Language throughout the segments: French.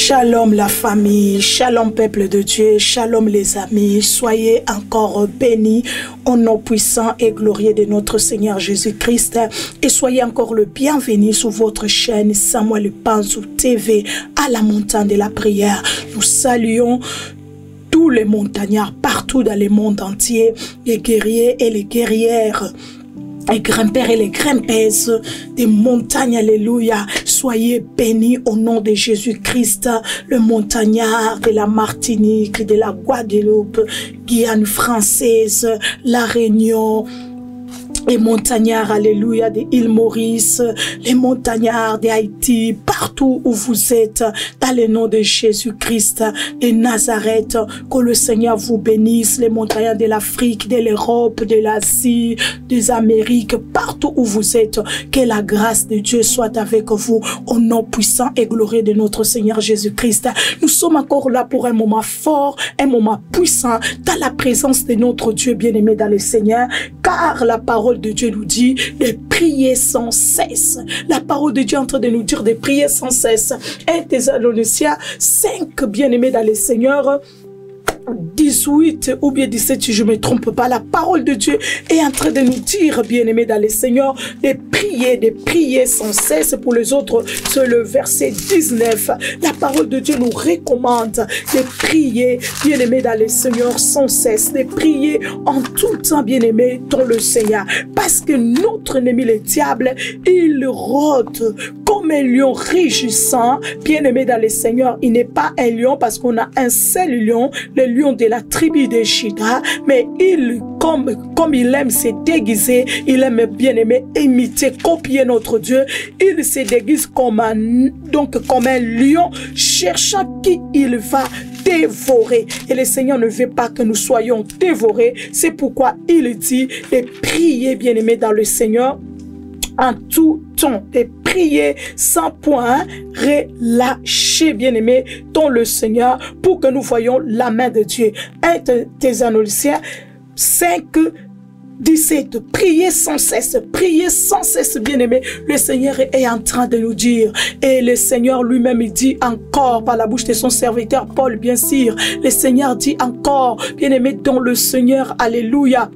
Shalom la famille, shalom peuple de Dieu, shalom les amis, soyez encore bénis au nom puissant et glorieux de notre Seigneur Jésus-Christ et soyez encore le bienvenu sur votre chaîne Samuel Panzou TV à la montagne de la prière. Nous saluons tous les montagnards partout dans le monde entier, les guerriers et les guerrières, les grimpeurs et les grimpeuses des montagnes, alléluia. Soyez bénis au nom de Jésus-Christ, le montagnard de la Martinique, de la Guadeloupe, Guyane française, la Réunion, les montagnards, alléluia, des îles Maurice, les montagnards d'Haïti, partout où vous êtes, dans le nom de Jésus-Christ de Nazareth, que le Seigneur vous bénisse, les montagnards de l'Afrique, de l'Europe, de l'Asie, des Amériques, partout où vous êtes, que la grâce de Dieu soit avec vous, au nom puissant et glorieux de notre Seigneur Jésus-Christ. Nous sommes encore là pour un moment fort, un moment puissant, dans la présence de notre Dieu bien-aimé dans le Seigneur, car la parole de Dieu nous dit de prier sans cesse. La parole de Dieu est en train de nous dire de prier sans cesse. 1 Thessaloniciens 5, bien-aimés dans le Seigneur, 18 ou bien 17, si je ne me trompe pas, la parole de Dieu est en train de nous dire, bien-aimés dans le Seigneur, de prier sans cesse. Pour les autres, c'est le verset 19. La parole de Dieu nous recommande de prier, bien-aimés dans le Seigneur, sans cesse, de prier en tout temps, bien-aimés dans le Seigneur. Parce que notre ennemi, le diable, il rôde comme un lion rugissant, bien-aimé dans le Seigneur. Il n'est pas un lion parce qu'on a un seul lion, le lion de la tribu de Juda, mais il, comme il aime se déguiser, il aime bien aimer imiter, copier notre Dieu. Il se déguise comme un lion cherchant qui il va dévorer. Et le Seigneur ne veut pas que nous soyons dévorés. C'est pourquoi il dit de prier, bien aimé dans le Seigneur, en tout temps, et prier sans point relâcher, bien-aimé, dans le Seigneur, pour que nous voyons la main de Dieu. 1 Thessaloniciens 5, 17, priez sans cesse, bien-aimé. Le Seigneur est en train de nous dire, et le Seigneur lui-même dit encore par la bouche de son serviteur Paul, bien sûr, le Seigneur dit encore, bien-aimé, dans le Seigneur, alléluia.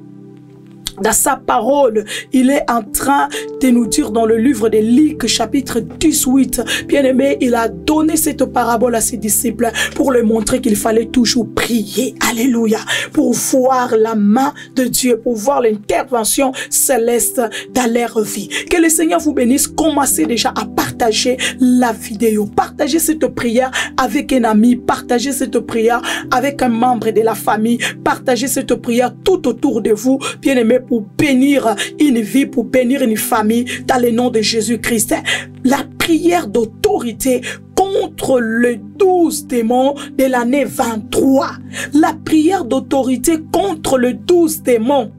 Dans sa parole, il est en train de nous dire dans le livre de Luc, chapitre 18, bien-aimé, il a donné cette parabole à ses disciples pour leur montrer qu'il fallait toujours prier, alléluia, pour voir la main de Dieu, pour voir l'intervention céleste dans leur vie. Que le Seigneur vous bénisse. Commencez déjà à partager la vidéo, partagez cette prière avec un ami, partagez cette prière avec un membre de la famille, partagez cette prière tout autour de vous, bien-aimé, pour bénir une vie, pour bénir une famille dans le nom de Jésus-Christ. La prière d'autorité contre les 12 démons de l'année 23. La prière d'autorité contre les 12 démons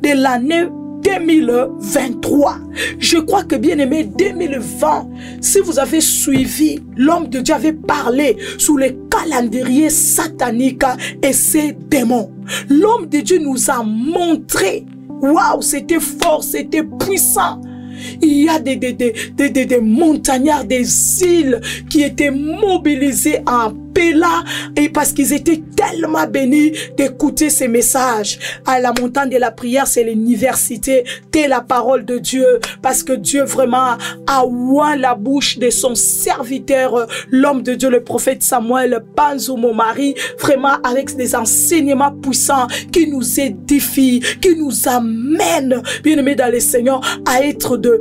de l'année 2023. Je crois que, bien aimé, 2020, si vous avez suivi, l'homme de Dieu avait parlé sous le calendrier satanique et ses démons. L'homme de Dieu nous a montré, waouh, c'était fort, c'était puissant. Il y a des montagnards des îles qui étaient mobilisés en Péla, et parce qu'ils étaient tellement bénis d'écouter ces messages. À la montagne de la prière, c'est l'université de la parole de Dieu, parce que Dieu vraiment a oint la bouche de son serviteur, l'homme de Dieu, le prophète Samuel Panzou, mon mari, vraiment avec des enseignements puissants qui nous édifient, qui nous amènent, bien aimés dans le Seigneur, à être de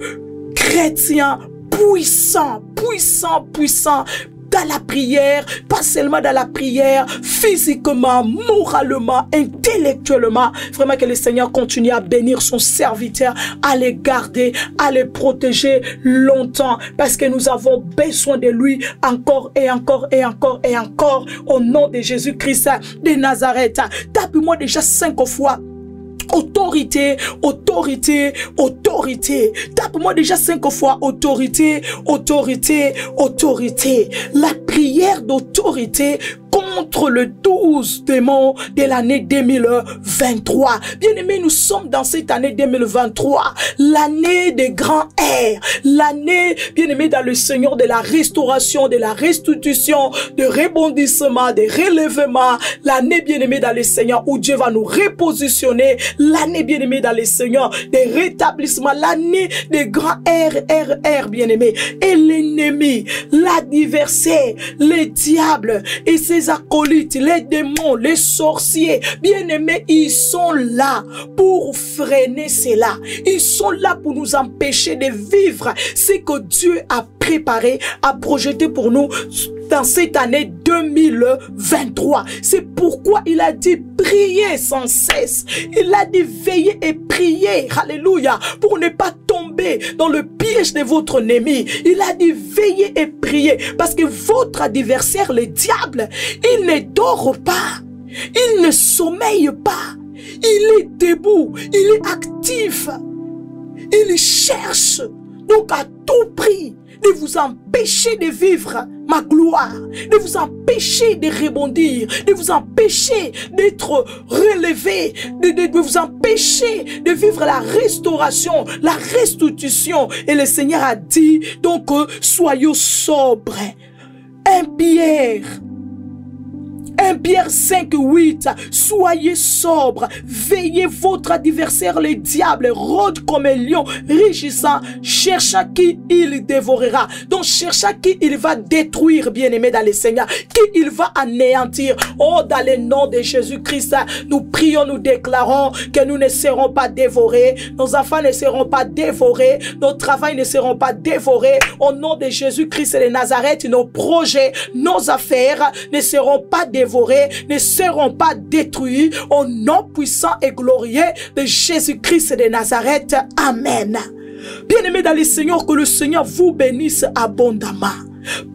chrétiens puissants, dans la prière, pas seulement dans la prière, physiquement, moralement, intellectuellement. Vraiment que le Seigneur continue à bénir son serviteur, à les garder, à les protéger longtemps, parce que nous avons besoin de lui encore et encore et encore et encore, au nom de Jésus-Christ de Nazareth. Tape-moi déjà 5 fois. Autorité, autorité, autorité. Tape-moi déjà 5 fois autorité, autorité, autorité. La prière d'autorité contre contre le 12 démons de l'année 2023. Bien-aimés, nous sommes dans cette année 2023, l'année des grands airs, l'année, bien-aimés, dans le Seigneur, de la restauration, de la restitution, de rebondissement, de relèvement, l'année, bien-aimés, dans le Seigneur, où Dieu va nous repositionner, l'année, bien-aimés, dans le Seigneur, des rétablissements, l'année des grands airs, bien-aimés. Et l'ennemi, l'adversaire, les diables et ses acolytes, les démons, les sorciers, bien-aimés, ils sont là pour freiner cela. Ils sont là pour nous empêcher de vivre ce que Dieu a préparé, a projeté pour nous dans cette année 2023. C'est pourquoi il a dit priez sans cesse. Il a dit veillez et priez. Alléluia. Pour ne pas tomber dans le piège de votre ennemi. Il a dit veillez et priez. Parce que votre adversaire, le diable, il ne dort pas. Il ne sommeille pas. Il est debout. Il est actif. Il cherche donc à tout prix de vous empêcher de vivre ma gloire, de vous empêcher de rebondir, de vous empêcher d'être relevé, de vous empêcher de vivre la restauration, la restitution. Et le Seigneur a dit, donc, soyez sobres. 1 Pierre 5, 8, soyez sobres, veillez votre adversaire le diable, rôde comme un lion, rugissant, cherchant qui il dévorera. Donc cherchant qui il va détruire, bien-aimé dans le Seigneur, qui il va anéantir. Oh, dans le nom de Jésus-Christ, nous prions, nous déclarons que nous ne serons pas dévorés, nos enfants ne seront pas dévorés, nos travails ne seront pas dévorés. Au nom de Jésus-Christ de Nazareth, nos projets, nos affaires ne seront pas dévorés, ne seront pas détruits au nom puissant et glorieux de Jésus-Christ de Nazareth. Amen. Bien-aimés dans le Seigneur, que le Seigneur vous bénisse abondamment.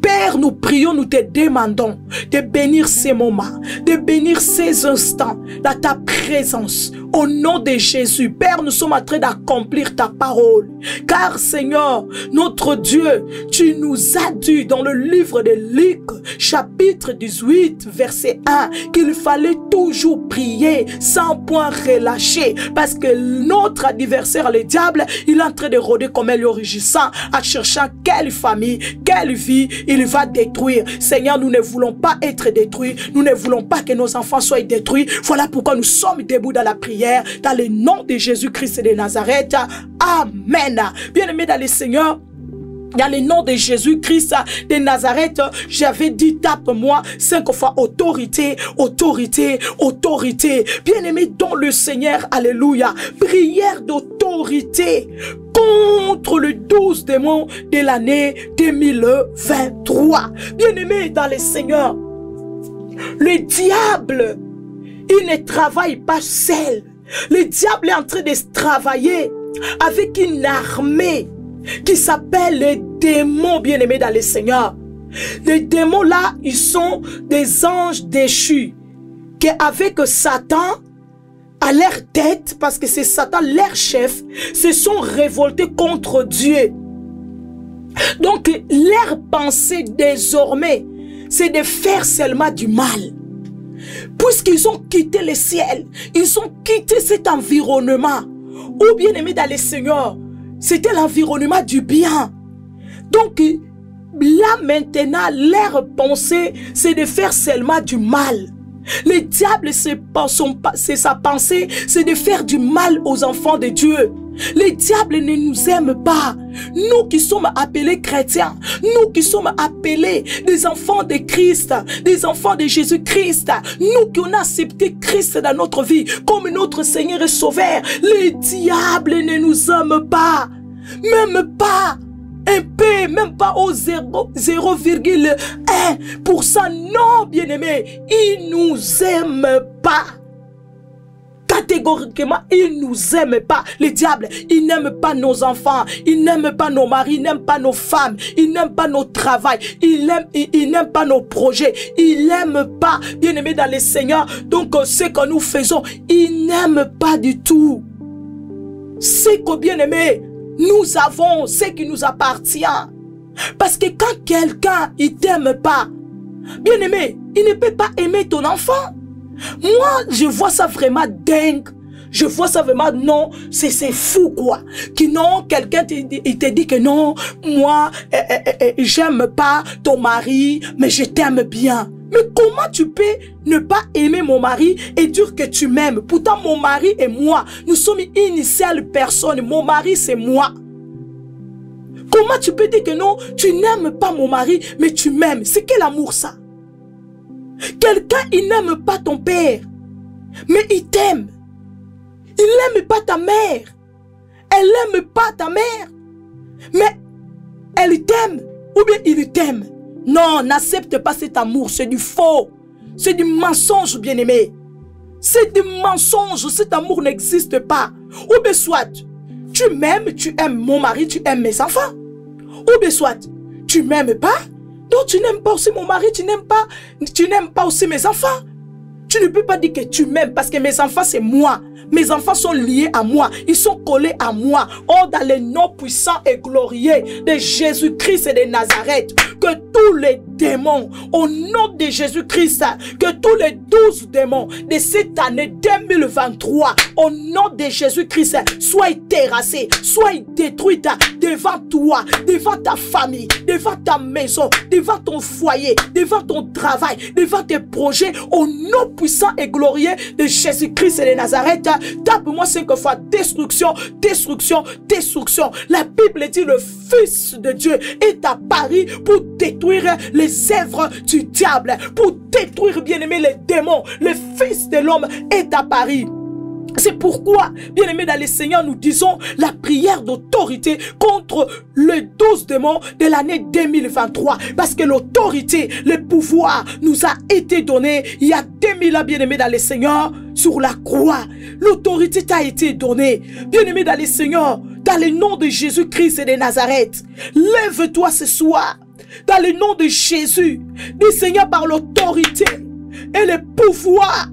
Père, nous prions, nous te demandons de bénir ces moments, de bénir ces instants dans ta présence. Au nom de Jésus, Père, nous sommes en train d'accomplir ta parole. Car Seigneur, notre Dieu, tu nous as dit dans le livre de Luc, chapitre 18, verset 1, qu'il fallait toujours prier sans point relâcher. Parce que notre adversaire, le diable, il est en train de rôder comme un lion rugissant, en cherchant quelle famille, quelle vie il va détruire. Seigneur, nous ne voulons pas être détruits. Nous ne voulons pas que nos enfants soient détruits. Voilà pourquoi nous sommes debout dans la prière, dans le nom de Jésus-Christ de Nazareth. Amen. Bien-aimés dans le Seigneur, dans le nom de Jésus-Christ de Nazareth, j'avais dit, tape-moi 5 fois autorité, autorité, autorité. Bien-aimé dans le Seigneur, alléluia. Prière d'autorité contre le 12 démons de l'année 2023. Bien-aimé dans le Seigneur, le diable, il ne travaille pas seul. Le diable est en train de travailler avec une armée qui s'appelle les démons, bien-aimés dans le Seigneur. Les démons là, ils sont des anges déchus qui, avec Satan à leur tête, parce que c'est Satan leur chef, se sont révoltés contre Dieu. Donc leur pensée désormais, c'est de faire seulement du mal. Puisqu'ils ont quitté le ciel, ils ont quitté cet environnement, ou bien aimé dans le Seigneur, c'était l'environnement du bien. Donc là maintenant, leur pensée, c'est de faire seulement du mal. Le diable, c'est sa pensée, c'est de faire du mal aux enfants de Dieu. Le diable ne nous aime pas. Nous qui sommes appelés chrétiens, nous qui sommes appelés des enfants de Christ, des enfants de Jésus-Christ, nous qui avons accepté Christ dans notre vie comme notre Seigneur et Sauveur, le diable ne nous aime pas. Même pas un peu, même pas au 0,1%. Non, bien-aimé, il nous aime pas. Catégoriquement, il nous aime pas. Le diable, il n'aime pas nos enfants, il n'aime pas nos maris, il n'aime pas nos femmes, il n'aime pas nos travail, il n'aime pas nos projets, il n'aime pas, bien-aimé dans le Seigneur. Donc, ce que nous faisons, il n'aime pas du tout. C'est que, bien-aimé, nous avons ce qui nous appartient. Parce que quand quelqu'un, il t'aime pas, Bien-aimé, il ne peut pas aimer ton enfant. Moi, je vois ça vraiment dingue. Je vois ça vraiment, non, c'est fou quoi. Que non, quelqu'un te dit que non, moi, j'aime pas ton mari, mais je t'aime bien. Mais comment tu peux ne pas aimer mon mari et dire que tu m'aimes? Pourtant, mon mari et moi, nous sommes une seule personne. Mon mari, c'est moi. Comment tu peux dire que non, tu n'aimes pas mon mari, mais tu m'aimes? C'est quel amour ça? Quelqu'un, il n'aime pas ton père, mais il t'aime. Il n'aime pas ta mère. Elle n'aime pas ta mère, mais elle t'aime. Ou bien il t'aime. Non, n'accepte pas cet amour. C'est du faux. C'est du mensonge, bien-aimé. C'est du mensonge. Cet amour n'existe pas. Ou bien soit, tu m'aimes, tu aimes mon mari, tu aimes mes enfants. Ou bien soit, tu m'aimes pas, donc tu n'aimes pas aussi mon mari, tu n'aimes pas aussi mes enfants. Tu ne peux pas dire que tu m'aimes parce que mes enfants c'est moi. Mes enfants sont liés à moi. Ils sont collés à moi. Oh, dans le nom puissant et glorieux de Jésus-Christ et de Nazareth, que tous les démons, au nom de Jésus-Christ, que tous les 12 démons de cette année 2023, au nom de Jésus-Christ, soient terrassés, soient détruits devant toi, devant ta famille, devant ta maison, devant ton foyer, devant ton travail, devant tes projets, au nom puissant et glorieux de Jésus-Christ et de Nazareth. Tape-moi 5 fois destruction, destruction, destruction. La Bible dit le Fils de Dieu est apparu pour détruire les œuvres du diable, pour détruire, bien-aimé, les démons. Le Fils de l'homme est apparu. C'est pourquoi, bien-aimés dans le Seigneur, nous disons la prière d'autorité contre les 12 démons de l'année 2023. Parce que l'autorité, le pouvoir nous a été donné il y a 2000 ans, bien-aimés dans le Seigneur, sur la croix. L'autorité t'a été donnée. Bien-aimés dans le Seigneur, dans le nom de Jésus-Christ et de Nazareth, lève-toi ce soir. Dans le nom de Jésus, dis Seigneur, par l'autorité et le pouvoir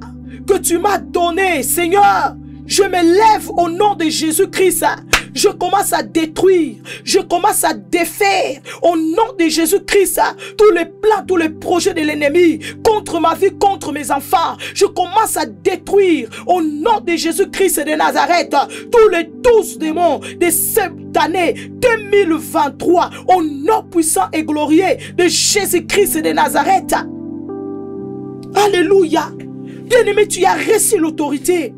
que tu m'as donné, Seigneur, je me lève au nom de Jésus-Christ. Je commence à détruire, je commence à défaire au nom de Jésus-Christ tous les plans, tous les projets de l'ennemi contre ma vie, contre mes enfants. Je commence à détruire au nom de Jésus-Christ de Nazareth tous les 12 démons de cette année 2023 au nom puissant et glorieux de Jésus-Christ de Nazareth. Alléluia. Bien-aimé, tu as reçu l'autorité.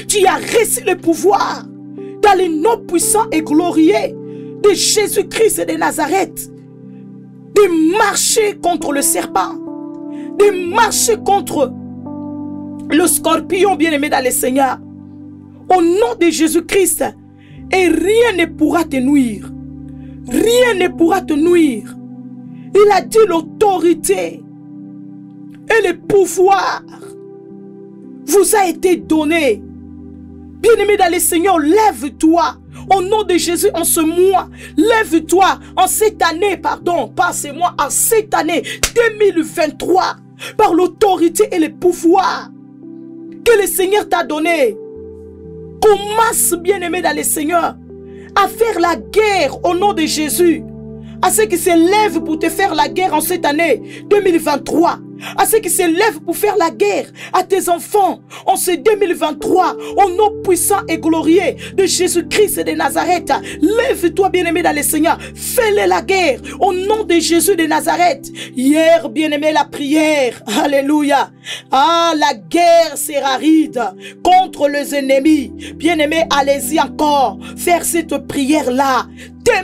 Tu as reçu le pouvoir dans le nom puissant et glorieux de Jésus-Christ de Nazareth. De marcher contre le serpent. De marcher contre le scorpion, bien-aimé dans le Seigneur. Au nom de Jésus-Christ. Et rien ne pourra te nuire. Rien ne pourra te nuire. Il a dit l'autorité et le pouvoir vous a été donné. Bien-aimé dans le Seigneur, lève-toi. Au nom de Jésus, en ce mois, lève-toi. En cette année, pardon, pas ce mois, en cette année 2023, par l'autorité et le pouvoir que le Seigneur t'a donné. Commence, bien-aimé dans le Seigneur, à faire la guerre au nom de Jésus. À ceux qui se lèvent pour te faire la guerre en cette année 2023. À ceux qui se lèvent pour faire la guerre à tes enfants en ce 2023. Au nom puissant et glorieux de Jésus-Christ de Nazareth. Lève-toi, bien-aimé dans le Seigneur. Fais-le la guerre au nom de Jésus de Nazareth. Hier, bien-aimé, la prière. Alléluia. Ah, la guerre sera ride contre les ennemis. Bien-aimé, allez-y encore. Faire cette prière-là.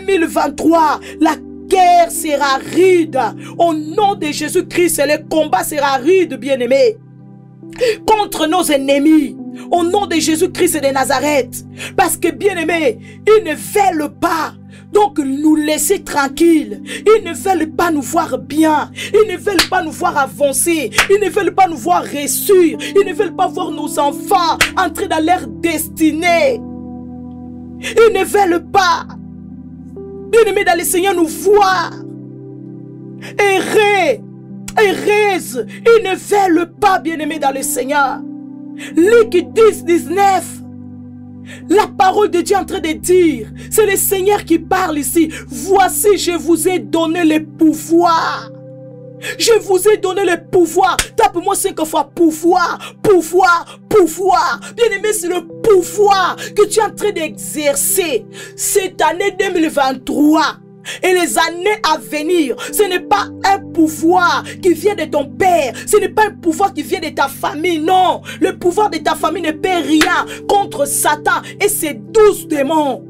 2023, la guerre sera rude. Au nom de Jésus-Christ, le combat sera rude, bien-aimé. Contre nos ennemis. Au nom de Jésus-Christ de Nazareth. Parce que, bien-aimé, ils ne veulent pas. Donc, nous laisser tranquilles. Ils ne veulent pas nous voir bien. Ils ne veulent pas nous voir avancer. Ils ne veulent pas nous voir réussir. Ils ne veulent pas voir nos enfants entrer dans leur destinée. Ils ne veulent pas. Bien-aimés dans le Seigneur, nous voir errer, errer. Ils ne veulent pas, bien-aimés dans le Seigneur. Luc 10, 19. La parole de Dieu est en train de dire, c'est le Seigneur qui parle ici. Voici, je vous ai donné le pouvoir Je vous ai donné le pouvoir. Tape-moi 5 fois pouvoir, pouvoir, pouvoir. Bien-aimé, c'est le pouvoir que tu es en train d'exercer cette année 2023. Et les années à venir, ce n'est pas un pouvoir qui vient de ton père. Ce n'est pas un pouvoir qui vient de ta famille. Non, le pouvoir de ta famille ne peut rien contre Satan et ses 12 démons.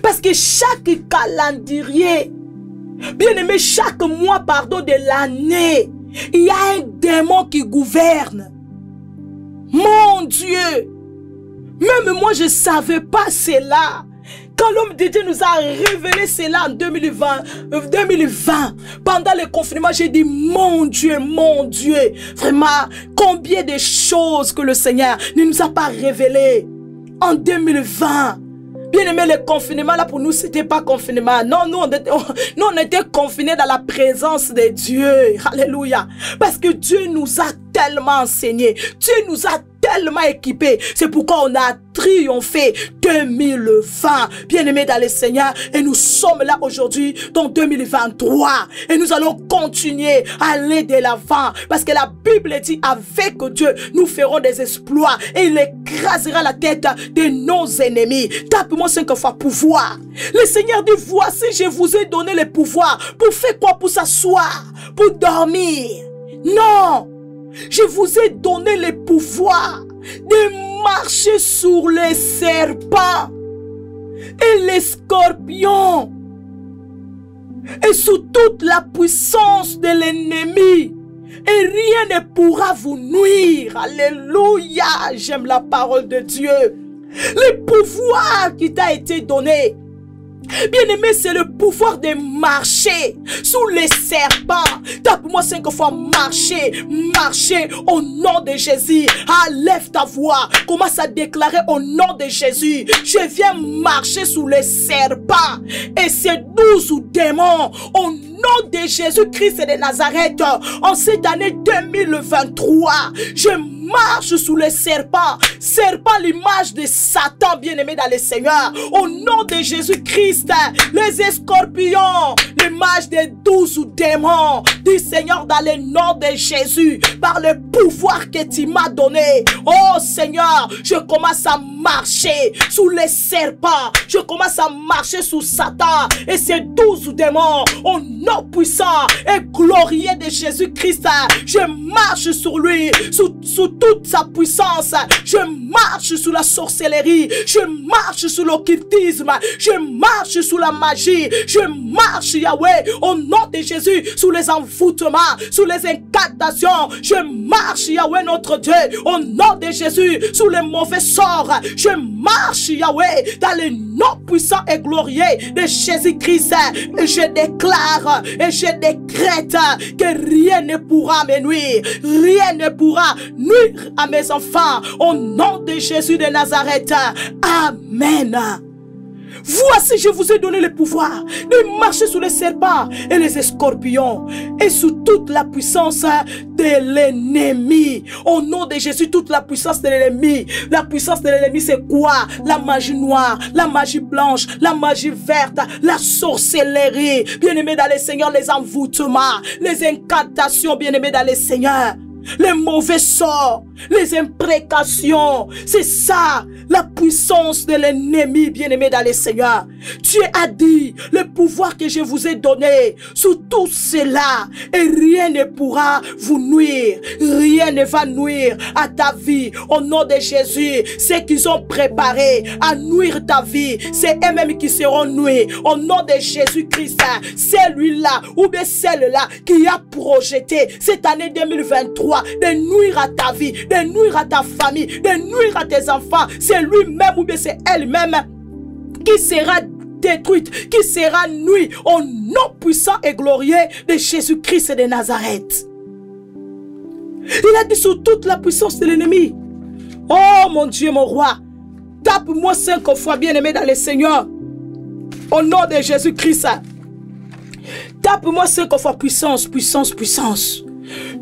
Parce que chaque calendrier, bien aimé, chaque mois, de l'année, il y a un démon qui gouverne. Mon Dieu, même moi je ne savais pas cela. Quand l'homme de Dieu nous a révélé cela en 2020, pendant le confinement, j'ai dit, mon Dieu, vraiment, combien de choses que le Seigneur ne nous a pas révélées en 2020. Bien aimé, le confinement là pour nous, c'était pas confinement. Non, nous on était confinés dans la présence de Dieu. Alléluia. Parce que Dieu nous a tellement enseigné. Dieu nous a tellement équipés. C'est pourquoi on a triomphé 2020. Bien aimé dans le Seigneur. Et nous sommes là aujourd'hui dans 2023. Et nous allons continuer à aller de l'avant. Parce que la Bible dit, avec Dieu, nous ferons des exploits. Et il écrasera la tête de nos ennemis. Tape-moi 5 fois pouvoir. Le Seigneur dit, voici, je vous ai donné le pouvoir. Pour faire quoi? Pour s'asseoir, pour dormir. Non. Je vous ai donné le pouvoir de marcher sur les serpents et les scorpions et sous toute la puissance de l'ennemi. Et rien ne pourra vous nuire. Alléluia. J'aime la parole de Dieu. Le pouvoir qui t'a été donné, bien-aimé, c'est le pouvoir de marcher sous les serpents. Tape-moi 5 fois marcher, marcher au nom de Jésus. Ah, lève ta voix. Commence à déclarer au nom de Jésus. Je viens marcher sous les serpents et ces 12 démons au nom de Jésus-Christ de Nazareth. En cette année 2023, je marche sous les serpents. Serpent, l'image de Satan, bien-aimé dans le Seigneur. Au nom de Jésus-Christ, les scorpions, l'image des 12 démons du Seigneur dans le nom de Jésus. Par le pouvoir que tu m'as donné. Oh Seigneur, je commence à marcher sous les serpents. Je commence à marcher sous Satan et ses 12 démons. Au nom puissant et glorieux de Jésus-Christ, je marche sur lui, sous toute sa puissance. Je marche sous la sorcellerie. Je marche sous l'occultisme. Je marche sous la magie. Je marche, Yahweh, au nom de Jésus, sous les envoûtements, sous les incantations. Je marche, Yahweh, notre Dieu, au nom de Jésus, sous les mauvais sorts. Je marche, Yahweh, dans le nom puissant et glorieux de Jésus-Christ. Et je déclare et je décrète que rien ne pourra me nuire. Rien ne pourra nuire à mes enfants. Au nom de Jésus de Nazareth. Amen. Voici, je vous ai donné le pouvoir de marcher sous les serpents et les scorpions et sous toute la puissance de l'ennemi. Au nom de Jésus, toute la puissance de l'ennemi. La puissance de l'ennemi, c'est quoi? La magie noire, la magie blanche, la magie verte, la sorcellerie. Bien-aimés dans le Seigneur, les envoûtements, les incantations, bien-aimés dans le Seigneur. Les mauvais sorts, les imprécations, c'est ça, la puissance de l'ennemi, bien-aimé dans le Seigneur. Dieu a dit, le pouvoir que je vous ai donné, sous tout cela, et rien ne pourra vous nuire, rien ne va nuire à ta vie. Au nom de Jésus, ceux qu'ils ont préparé à nuire ta vie, c'est eux-mêmes qui seront nuits. Au nom de Jésus-Christ, c'est lui-là, ou bien celle-là, qui a projeté cette année 2023, de nuire à ta vie, de nuire à ta famille, de nuire à tes enfants. C'est lui-même ou bien c'est elle-même qui sera détruite, qui sera nuit au nom puissant et glorieux de Jésus-Christ de Nazareth. Il a dit sous toute la puissance de l'ennemi. Oh mon Dieu, mon roi, tape-moi 5 fois, bien-aimé dans le Seigneur. Au nom de Jésus-Christ. Tape-moi 5 fois puissance, puissance, puissance.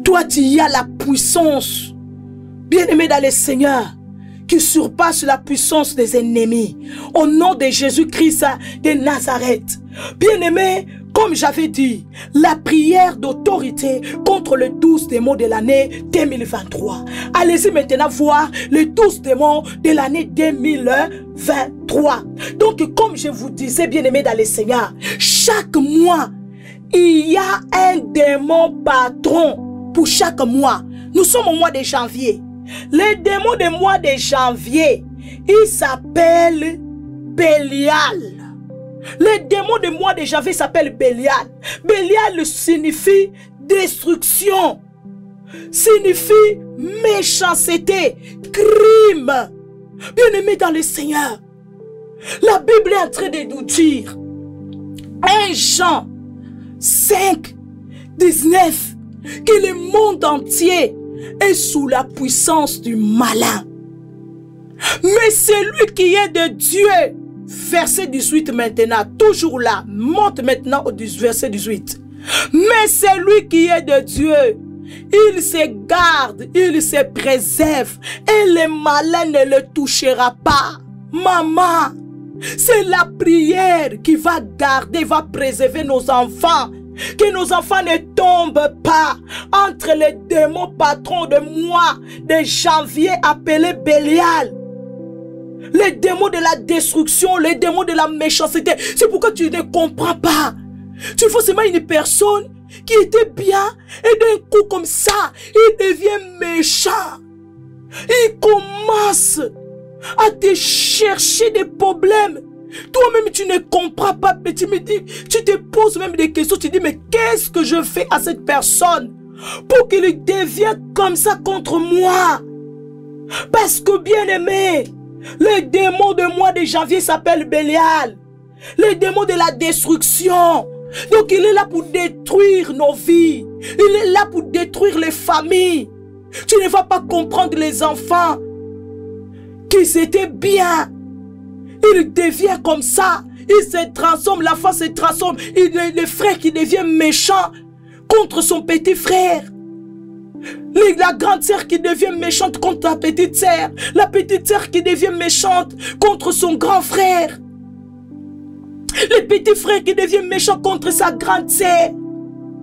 Toi, tu as la puissance, bien-aimé dans le Seigneur, qui surpasse la puissance des ennemis. Au nom de Jésus-Christ de Nazareth. Bien-aimé, comme j'avais dit, la prière d'autorité contre les 12 démons de l'année 2023. Allez-y maintenant voir les 12 démons de l'année 2023. Donc, comme je vous disais, bien-aimés dans le Seigneur, chaque mois, il y a un démon patron pour chaque mois. Nous sommes au mois de janvier. Les démons du mois de janvier, il s'appelle Bélial. Les démons du mois de janvier s'appellent Bélial. Bélial signifie destruction, signifie méchanceté, crime. Bien-aimés dans le Seigneur, la Bible est en train de nous dire, 1 Jean 5, 19, que le monde entier est sous la puissance du malin. Mais celui qui est de Dieu, verset 18 maintenant, toujours là, monte maintenant au verset 18. Mais celui qui est de Dieu, il se garde, il se préserve, et le malin ne le touchera pas. Maman, c'est la prière qui va garder, va préserver nos enfants. Que nos enfants ne tombent pas entre les démons patrons de mois de janvier appelés Bélial. Les démons de la destruction, les démons de la méchanceté. C'est pourquoi tu ne comprends pas. Tu vois seulement une personne qui était bien et d'un coup comme ça, il devient méchant. Il commence à te chercher des problèmes. Toi-même, tu ne comprends pas, mais tu me dis, tu te poses même des questions, tu te dis, mais qu'est-ce que je fais à cette personne pour qu'il devienne comme ça contre moi? Parce que, bien aimé, les démons de mois de janvier s'appellent Bélial. Les démons de la destruction. Donc, il est là pour détruire nos vies. Il est là pour détruire les familles. Tu ne vas pas comprendre les enfants qui étaient bien. Il devient comme ça. Il se transforme. La femme se transforme. Il est le frère qui devient méchant contre son petit frère. La grande sœur qui devient méchante contre la petite sœur. La petite sœur qui devient méchante contre son grand frère. Le petit frère qui devient méchant contre sa grande sœur.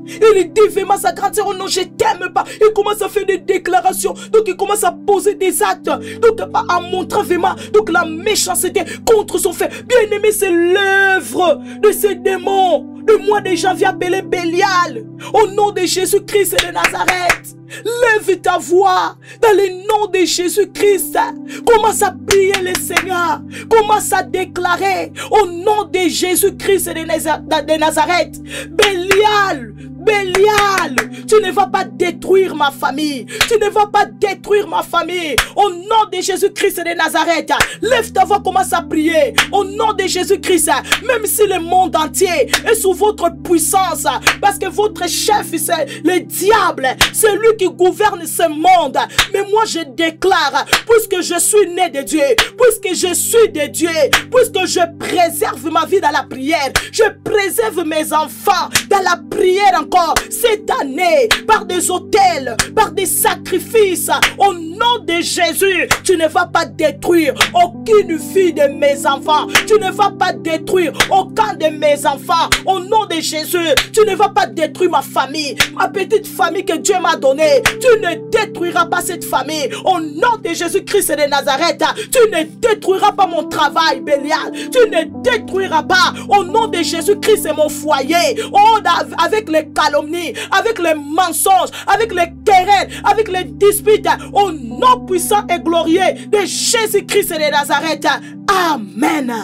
Il dit vraiment à sa grande sœur, oh non, je t'aime pas. Il commence à faire des déclarations. Donc il commence à poser des actes. Donc à montrer vraiment donc, la méchanceté contre son frère. Bien aimé, c'est l'œuvre de ces démons. Le mois de janvier appelé Bélial. Au nom de Jésus-Christ et de Nazareth. Lève ta voix dans le nom de Jésus-Christ. Commence à prier le Seigneur. Commence à déclarer au nom de Jésus-Christ et de Nazareth. Bélial, Bélial, tu ne vas pas détruire ma famille. Tu ne vas pas détruire ma famille. Au nom de Jésus-Christ et de Nazareth. Lève ta voix, commence à prier. Au nom de Jésus-Christ. Même si le monde entier est sous votre puissance. Parce que votre chef, c'est le diable. C'est lui qui gouverne ce monde. Mais moi je déclare, puisque je suis né de Dieu, puisque je suis de Dieu, puisque je préserve ma vie dans la prière, je préserve mes enfants dans la prière encore cette année, par des autels, par des sacrifices, au nom de Jésus. Tu ne vas pas détruire aucune fille de mes enfants, tu ne vas pas détruire aucun de mes enfants, au nom de Jésus. Tu ne vas pas détruire ma famille, ma petite famille que Dieu m'a donnée. Tu ne détruiras pas cette famille. Au nom de Jésus-Christ et de Nazareth, tu ne détruiras pas mon travail, Bélial. Tu ne détruiras pas, au nom de Jésus-Christ, et mon foyer. Oh, avec les calomnies, avec les mensonges, avec les querelles, avec les disputes, au nom puissant et glorieux de Jésus-Christ et de Nazareth. Amen.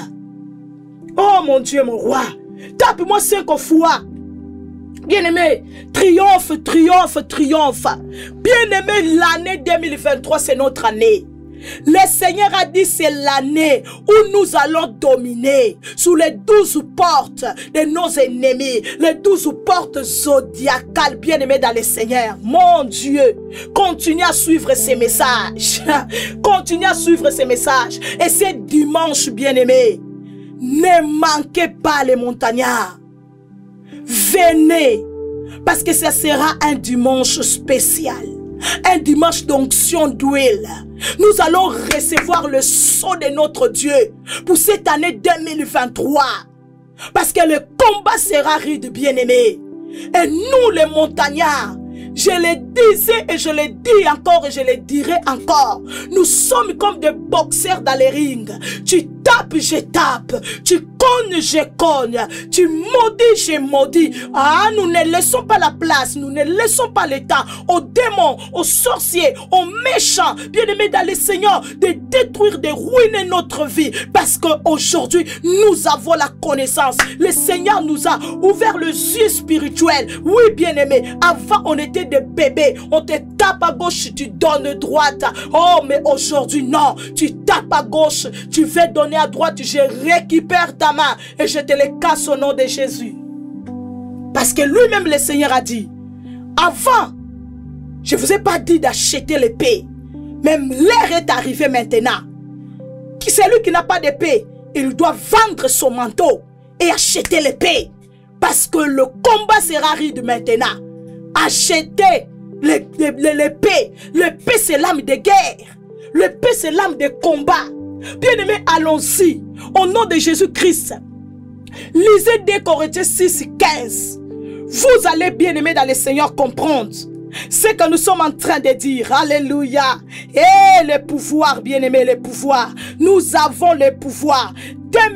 Oh mon Dieu, mon roi. Tape-moi 5 fois. Bien-aimé, triomphe, triomphe, triomphe. Bien-aimé, l'année 2023, c'est notre année. Le Seigneur a dit c'est l'année où nous allons dominer sous les 12 portes de nos ennemis, les 12 portes zodiacales, bien-aimés dans le Seigneur. Mon Dieu, continue à suivre ces messages. Continue à suivre ces messages. Et c'est dimanche, bien-aimés, ne manquez pas les montagnards. Venez, parce que ce sera un dimanche spécial, un dimanche d'onction d'huile. Nous allons recevoir le sceau de notre Dieu pour cette année 2023. Parce que le combat sera rude, bien-aimé. Et nous, les montagnards, je le disais et je le dis encore et je le dirai encore. Nous sommes comme des boxeurs dans les rings. Tu tapes, je tape. Tu cognes, je cogne. Tu maudis, je maudis. Ah, nous ne laissons pas la place. Nous ne laissons pas le temps aux démons, aux sorciers, aux méchants, bien-aimés dans le Seigneur, de détruire, de ruiner notre vie. Parce qu'aujourd'hui, nous avons la connaissance. Le Seigneur nous a ouvert les yeux spirituels. Oui, bien-aimés. Avant, on était des bébés. On te tape à gauche, tu donnes droite. Oh, mais aujourd'hui, non. Tu tapes à gauche, tu veux donner à droite, je récupère ta main et je te le casse au nom de Jésus. Parce que lui-même, le Seigneur a dit, avant, je ne vous ai pas dit d'acheter l'épée. Même l'heure est arrivée maintenant. Qui c'est lui qui n'a pas d'épée? Il doit vendre son manteau et acheter l'épée. Parce que le combat sera rude maintenant. Achetez l'épée. L'épée, c'est l'âme de guerre. L'épée, c'est l'âme de combat. Bien-aimés, allons-y. Au nom de Jésus-Christ. Lisez 2 Corinthiens 6, 15. Vous allez, bien-aimés dans le Seigneur, comprendre ce que nous sommes en train de dire. Alléluia. Et le pouvoir, bien-aimés, le pouvoir. Nous avons le pouvoir.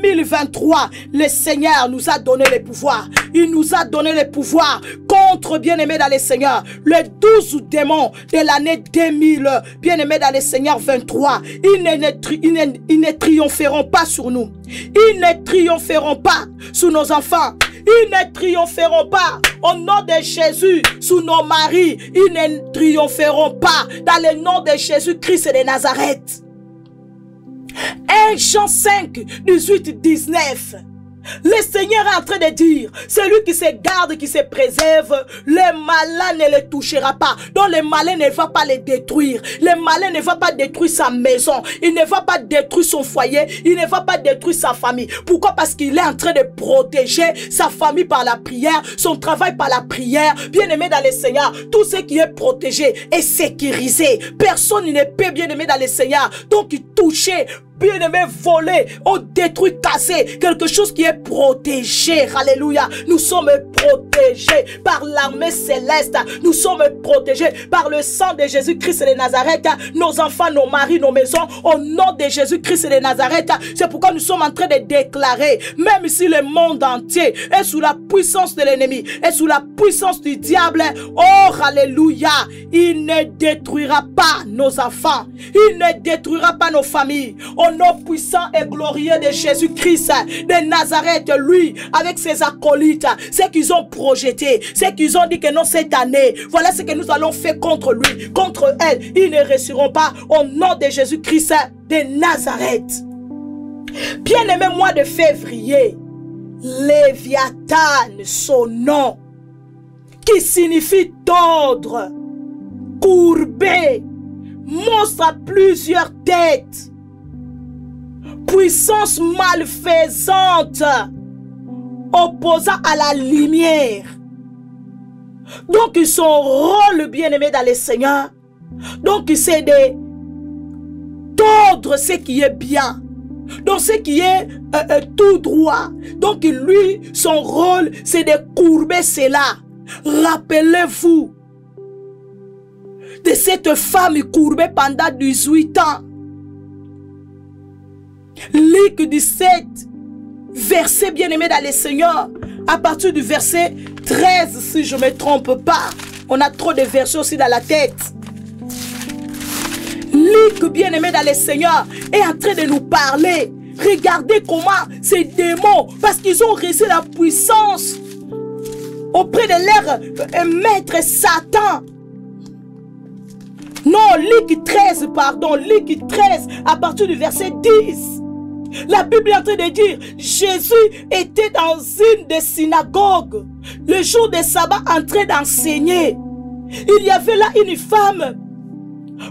2023, le Seigneur nous a donné le pouvoir. Il nous a donné le pouvoir contre, bien-aimés dans le Seigneur, les 12 démons de l'année 2000, bien-aimés dans le Seigneur 23. Ils ne triompheront pas sur nous. Ils ne triompheront pas sur nos enfants. Ils ne triompheront pas au nom de Jésus sous nos maris. Ils ne triompheront pas dans le nom de Jésus-Christ de Nazareth. 1 Jean 5, 18, 19. Le Seigneur est en train de dire, celui qui se garde, qui se préserve, le malin ne le touchera pas. Donc le malin ne va pas le détruire. Le malin ne va pas détruire sa maison. Il ne va pas détruire son foyer. Il ne va pas détruire sa famille. Pourquoi? Parce qu'il est en train de protéger sa famille par la prière, son travail par la prière. Bien-aimé dans le Seigneur, tout ce qui est protégé est sécurisé. Personne ne peut, bien-aimé dans le Seigneur, donc toucher, bien-aimé, voler, ou détruire, casser quelque chose qui est protégé. Alléluia. Nous sommes protégés par l'armée céleste. Nous sommes protégés par le sang de Jésus-Christ de Nazareth. Nos enfants, nos maris, nos maisons, au nom de Jésus-Christ de Nazareth. C'est pourquoi nous sommes en train de déclarer, même si le monde entier est sous la puissance de l'ennemi, est sous la puissance du diable, oh, alléluia, il ne détruira pas nos enfants. Il ne détruira pas nos familles. Au nom puissant et glorieux de Jésus-Christ de Nazareth, lui, avec ses acolytes, ce qu'ils ont projeté, ce qu'ils ont dit que non, cette année, voilà ce que nous allons faire contre lui, contre elle. Ils ne réussiront pas au nom de Jésus-Christ de Nazareth. Bien-aimé, mois de février, Léviathan, son nom, qui signifie tordre, courber, monstre à plusieurs têtes, puissance malfaisante, opposant à la lumière. Donc son rôle, bien-aimé dans le Seigneur, donc c'est de tordre ce qui est bien, donc ce qui est tout droit. Donc lui, son rôle, c'est de courber cela. Rappelez-vous de cette femme courbée pendant 18 ans. Luc 17, verset bien-aimé dans le Seigneur, à partir du verset 13, si je ne me trompe pas. On a trop de versets aussi dans la tête. Luc, bien-aimé dans le Seigneur, est en train de nous parler. Regardez comment ces démons, parce qu'ils ont reçu la puissance auprès de leur maître Satan. Non, Luc 13, pardon, Luc 13, à partir du verset 10. La Bible est en train de dire, Jésus était dans une des synagogues, le jour de sabbat, en train d'enseigner. Il y avait là une femme,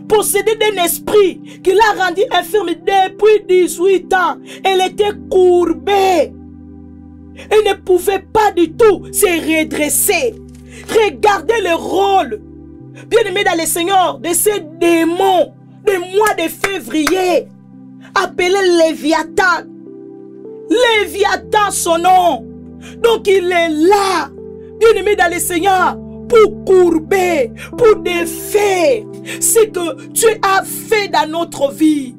possédée d'un esprit, qui l'a rendue infirme depuis 18 ans. Elle était courbée. Elle ne pouvait pas du tout se redresser. Regardez le rôle, bien-aimé dans le Seigneur, de ces démons, du mois de février, appelé Léviathan. Léviathan son nom. Donc il est là, bien-aimé dans le Seigneur, pour courber, pour défaire ce que Dieu a fait dans notre vie.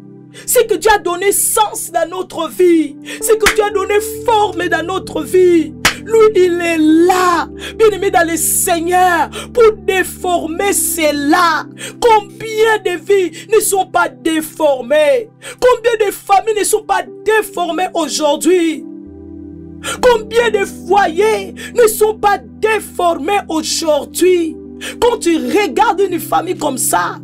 C'est que Dieu a donné sens dans notre vie. C'est que Dieu a donné forme dans notre vie. Lui, il est là, bien-aimé dans le Seigneur, pour déformer cela. Combien de vies ne sont pas déformées? Combien de familles ne sont pas déformées aujourd'hui? Combien de foyers ne sont pas déformés aujourd'hui? Quand tu regardes une famille comme ça,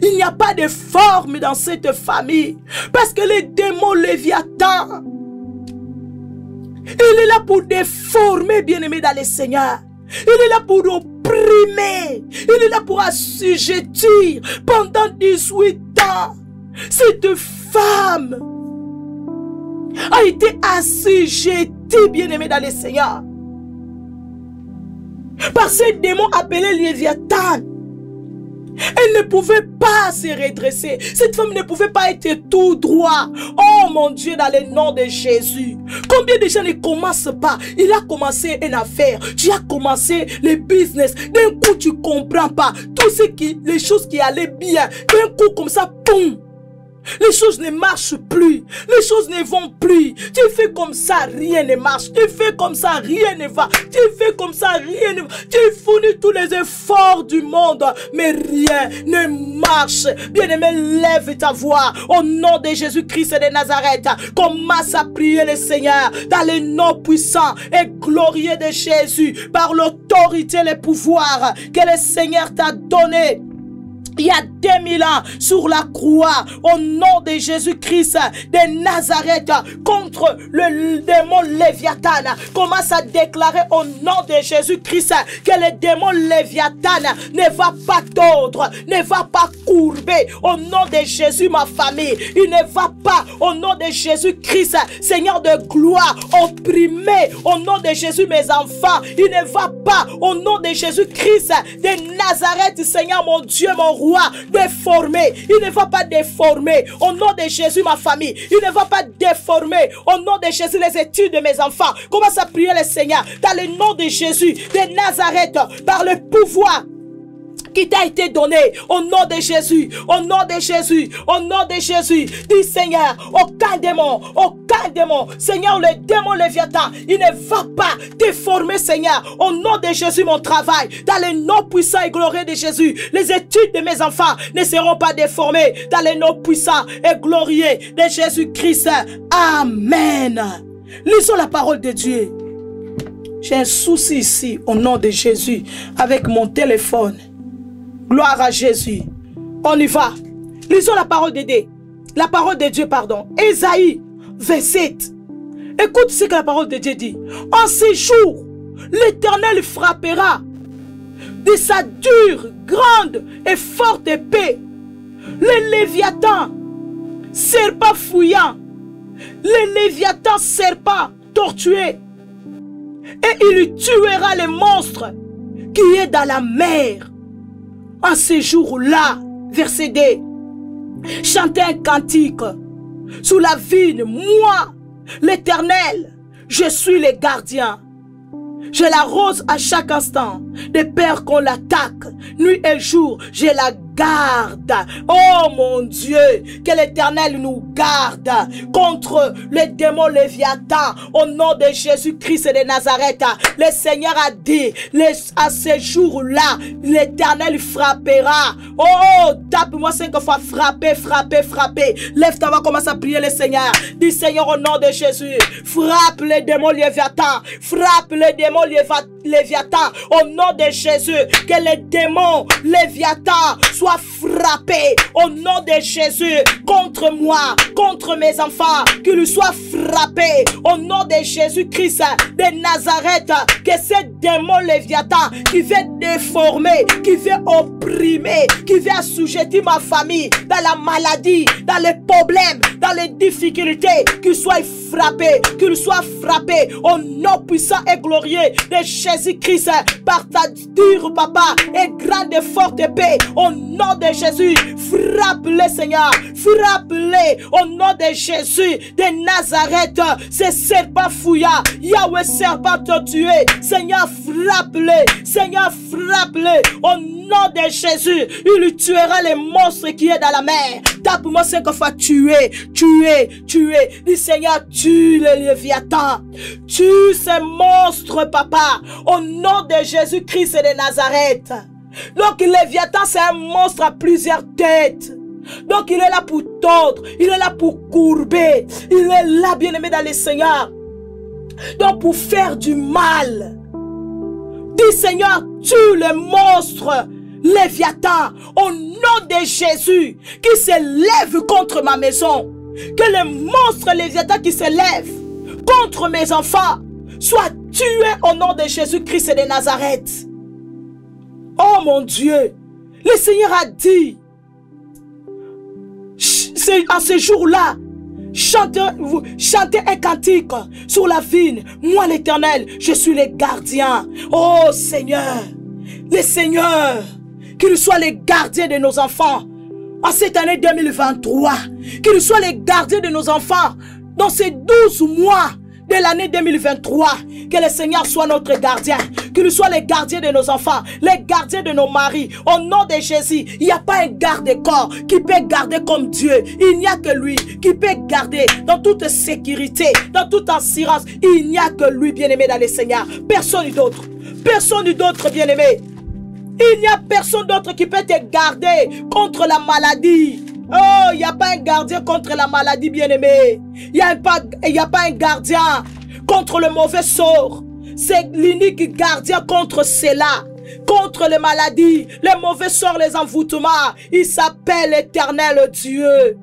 il n'y a pas de forme dans cette famille. Parce que les démons Léviathan, il est là pour déformer, bien-aimé dans le Seigneur. Il est là pour opprimer. Il est là pour assujettir pendant 18 ans. Cette femme a été assujettie, bien-aimé dans le Seigneur, par ces démons appelés Léviathan. Elle ne pouvait pas se redresser. Cette femme ne pouvait pas être tout droit. Oh mon Dieu, dans le nom de Jésus. Combien de gens ne commencent pas? Il a commencé une affaire. Tu as commencé le business. D'un coup, tu ne comprends pas. Les choses qui allaient bien. D'un coup, comme ça, boum. Les choses ne marchent plus. Les choses ne vont plus. Tu fais comme ça, rien ne marche. Tu fais comme ça, rien ne va. Tu fais comme ça, rien ne va. Tu fournis tous les efforts du monde, mais rien ne marche. Bien-aimé, lève ta voix au nom de Jésus-Christ de Nazareth. Commence à prier le Seigneur dans le nom puissant et glorieux de Jésus, par l'autorité et le pouvoir que le Seigneur t'a donné il y a 2000 ans sur la croix, au nom de Jésus-Christ de Nazareth, contre le démon Léviathan. Commence à déclarer au nom de Jésus-Christ que le démon Léviathan ne va pas tordre, ne va pas courber. Au nom de Jésus, ma famille, il ne va pas, au nom de Jésus-Christ, Seigneur de gloire, opprimer, au nom de Jésus, mes enfants. Il ne va pas, au nom de Jésus-Christ de Nazareth, Seigneur mon Dieu, mon roi, déformer. Il ne va pas déformer, au nom de Jésus, ma famille. Il ne va pas déformer, au nom de Jésus, les études de mes enfants. Commence à prier le Seigneur dans le nom de Jésus de Nazareth, par le pouvoir qui t'a été donné, au nom de Jésus, au nom de Jésus, au nom de Jésus. Dis Seigneur, aucun démon, Seigneur, le démon Léviathan, il ne va pas déformer, Seigneur, au nom de Jésus, mon travail, dans le nom puissant et glorieux de Jésus. Les études de mes enfants ne seront pas déformées, dans le nom puissant et glorieux de Jésus-Christ. Amen. Lisons la parole de Dieu. J'ai un souci ici, au nom de Jésus, avec mon téléphone. Gloire à Jésus. On y va. Lisons la parole de Dieu. La parole de Dieu, pardon. Ésaïe 27. Écoute ce que la parole de Dieu dit. En ces jours, l'Éternel frappera de sa dure, grande et forte épée le Léviathan, serpent fouillant, le Léviathan, serpent tortué, et il tuera le monstre qui est dans la mer. En ces jours-là, verset 2, chantez un cantique sous la vigne. Moi, l'Éternel, je suis le gardien. Je l'arrose à chaque instant, de peur qu'on l'attaque. Nuit et jour, je la garde. Oh mon Dieu, que l'Éternel nous garde contre le démon Léviathan. Au nom de Jésus-Christ de Nazareth, le Seigneur a dit, à ce jour-là, l'Éternel frappera. Oh, tape-moi 5 fois, frapper, frapper, frapper. Lève ta voix, commence à prier le Seigneur. Dis Seigneur, au nom de Jésus, frappe le démon Léviathan, frappe le démon Léviathan, au nom de Jésus, que le démon Léviathan soit frappé, au nom de Jésus, contre moi, contre mes enfants, qu'il soit frappé, au nom de Jésus-Christ de Nazareth, que ce démon Léviathan qui veut déformer, qui veut opprimer, qui veut assujettir ma famille dans la maladie, dans les problèmes, dans les difficultés, qu'il soit frappé, au nom puissant et glorieux de Jésus-Christ, par ta dure, papa, et grande et forte paix, au nom de Jésus, frappe-les, Seigneur, frappe-les, au nom de Jésus de Nazareth, ces serpents fouillards, Yahweh serpent tué, Seigneur, frappe-les, Seigneur, frappe-les, au nom de Jésus, il tuera les monstres qui est dans la mer. Tape-moi 5 fois, tuer. Dis Seigneur, tue les léviathans, tue ces monstres, papa, au nom de Jésus-Christ de Nazareth. Donc le léviathan, c'est un monstre à plusieurs têtes. Donc il est là pour tordre, il est là pour courber, il est là, bien-aimé dans le Seigneur, donc pour faire du mal. Dis Seigneur, tue les monstres léviathan au nom de Jésus qui se lève contre ma maison. Que les monstres léviathans qui se lèvent contre mes enfants soient tués au nom de Jésus-Christ de Nazareth. Oh mon Dieu, le Seigneur a dit, en ce jour-là, chantez un cantique sur la vigne. Moi l'Éternel, je suis le gardien. Oh Seigneur, le Seigneur, qu'il soit le gardien de nos enfants en cette année 2023. Qu'il soit le gardien de nos enfants dans ces 12 mois de l'année 2023. Que le Seigneur soit notre gardien. Qu'il soit le gardien de nos enfants, le gardien de nos maris. Au nom de Jésus, il n'y a pas un garde-corps qui peut garder comme Dieu. Il n'y a que lui qui peut garder dans toute sécurité, dans toute assurance. Il n'y a que lui, bien-aimé dans le Seigneur. Personne d'autre. Personne d'autre, bien-aimé. Il n'y a personne d'autre qui peut te garder contre la maladie. Oh, il n'y a pas un gardien contre la maladie, bien-aimé. Il n'y a pas un gardien contre le mauvais sort. C'est l'unique gardien contre cela, contre les maladies, les mauvais sorts, les envoûtements. Il s'appelle l'Éternel Dieu.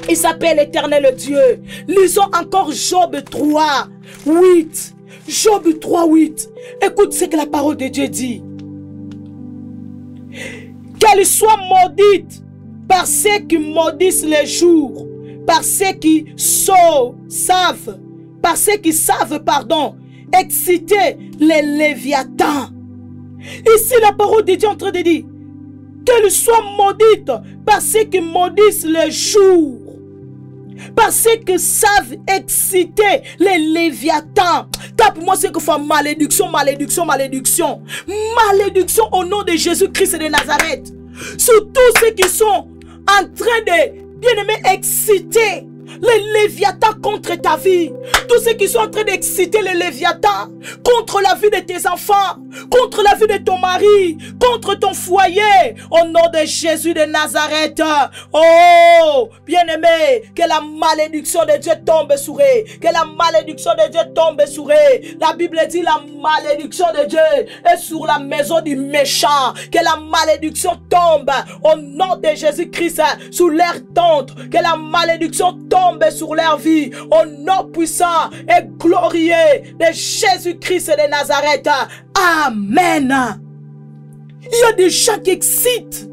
Il s'appelle l'Éternel Dieu. Lisons encore Job 3, 8. Job 3, 8. Écoute ce que la parole de Dieu dit. Qu'elle soit maudite par ceux qui maudissent les jours, par ceux qui savent, exciter les léviathans. Ici la parole de Dieu est en train de dire qu'elle soit maudite par ceux qui maudissent les jours, par ceux qui savent exciter les léviathans. Tape-moi ce que fait malédiction, malédiction, malédiction. Malédiction au nom de Jésus-Christ de Nazareth. Sur tous ceux qui sont en train de, bien-aimé, exciter les léviathans contre ta vie. Tous ceux qui sont en train d'exciter les léviathans contre la vie de tes enfants, contre la vie de ton mari, contre ton foyer. Au nom de Jésus de Nazareth. Oh, bien-aimé, que la malédiction de Dieu tombe sur eux. Que la malédiction de Dieu tombe sur eux. La Bible dit la malédiction de Dieu est sur la maison du méchant. Que la malédiction tombe au nom de Jésus-Christ sur leur tente. Que la malédiction tombe sur leur vie au nom puissant et glorieux de Jésus-Christ de Nazareth. Amen. Il y a des gens qui excitent.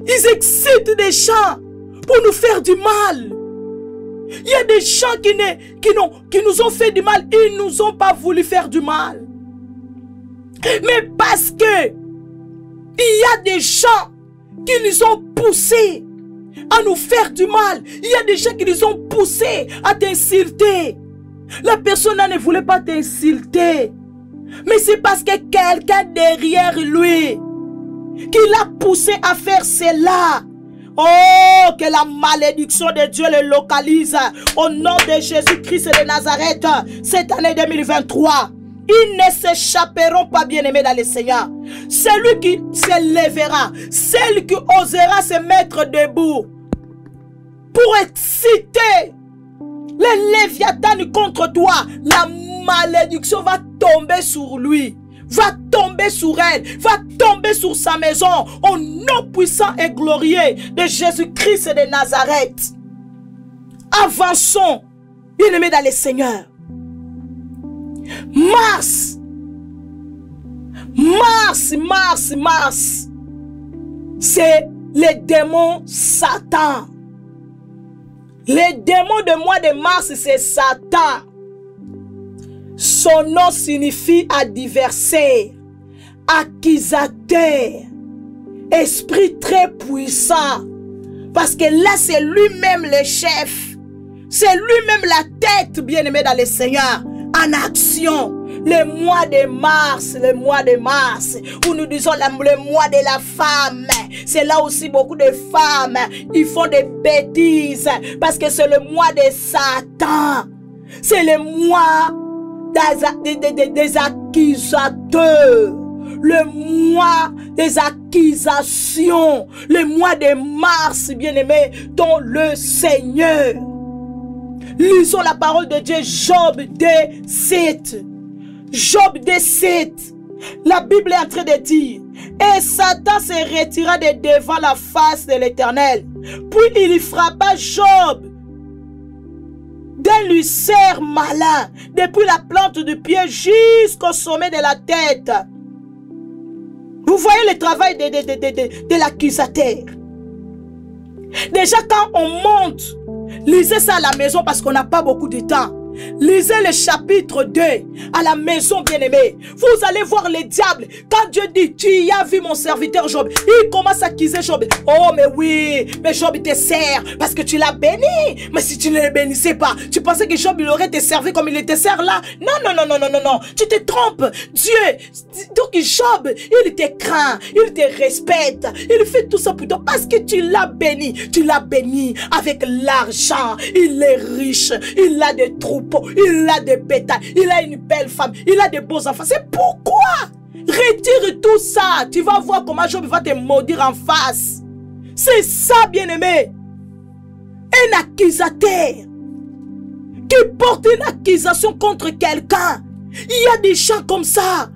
Ils excitent des gens pour nous faire du mal. Il y a des gens qui nous ont fait du mal. Ils ne nous ont pas voulu faire du mal. Mais parce que il y a des gens qui nous ont poussés à nous faire du mal. Il y a des gens qui nous ont poussés à t'insulter. La personne ne voulait pas t'insulter. Mais c'est parce que quelqu'un derrière lui qui l'a poussé à faire cela. Oh, que la malédiction de Dieu le localise au nom de Jésus-Christ de Nazareth cette année 2023. Ils ne s'échapperont pas, bien-aimés dans le Seigneur. Celui qui se lèvera, celui qui osera se mettre debout pour exciter les léviathans contre toi, la malédiction va tomber sur lui, va tomber sur elle, va tomber sur sa maison, au nom puissant et glorieux de Jésus-Christ de Nazareth. Avançons, bien-aimés dans le Seigneur. Mars, c'est le démon Satan. Les démons de mois de mars, c'est Satan. Son nom signifie adversaire, accusateur, esprit très puissant. Parce que là, c'est lui-même le chef. C'est lui-même la tête, bien-aimé dans le Seigneur, en action. Le mois de mars, où nous disons le mois de la femme. C'est là aussi beaucoup de femmes, ils font des bêtises parce que c'est le mois de Satan. C'est le mois des accusateurs. Le mois des accusations. Le mois de mars, bien-aimé, dans le Seigneur. Lisons la parole de Dieu, Job 2:7. Job 2:7. La Bible est en train de dire: et Satan se retira de devant la face de l'Éternel. Puis il frappa Job d'un lucère malin, depuis la plante du pied jusqu'au sommet de la tête. Vous voyez le travail de l'accusateur. Déjà quand on monte, lisez ça à la maison parce qu'on n'a pas beaucoup de temps. Lisez le chapitre 2 à la maison, bien-aimée. Vous allez voir le diable. Quand Dieu dit: tu y as vu mon serviteur Job, il commence à accuser Job. Oh mais oui, mais Job te sert parce que tu l'as béni. Mais si tu ne le bénissais pas, tu pensais que Job il aurait te servi comme il te sert là? Non, tu te trompes. Dieu, donc Job, il te craint, il te respecte, il fait tout ça plutôt parce que tu l'as béni. Tu l'as béni avec l'argent. Il est riche, il a des troupes, il a des bétails, il a une belle femme, il a des beaux enfants. C'est pourquoi retire tout ça. Tu vas voir comment Job va te maudire en face. C'est ça, bien-aimé. Un accusateur qui porte une accusation contre quelqu'un. Il y a des gens comme ça.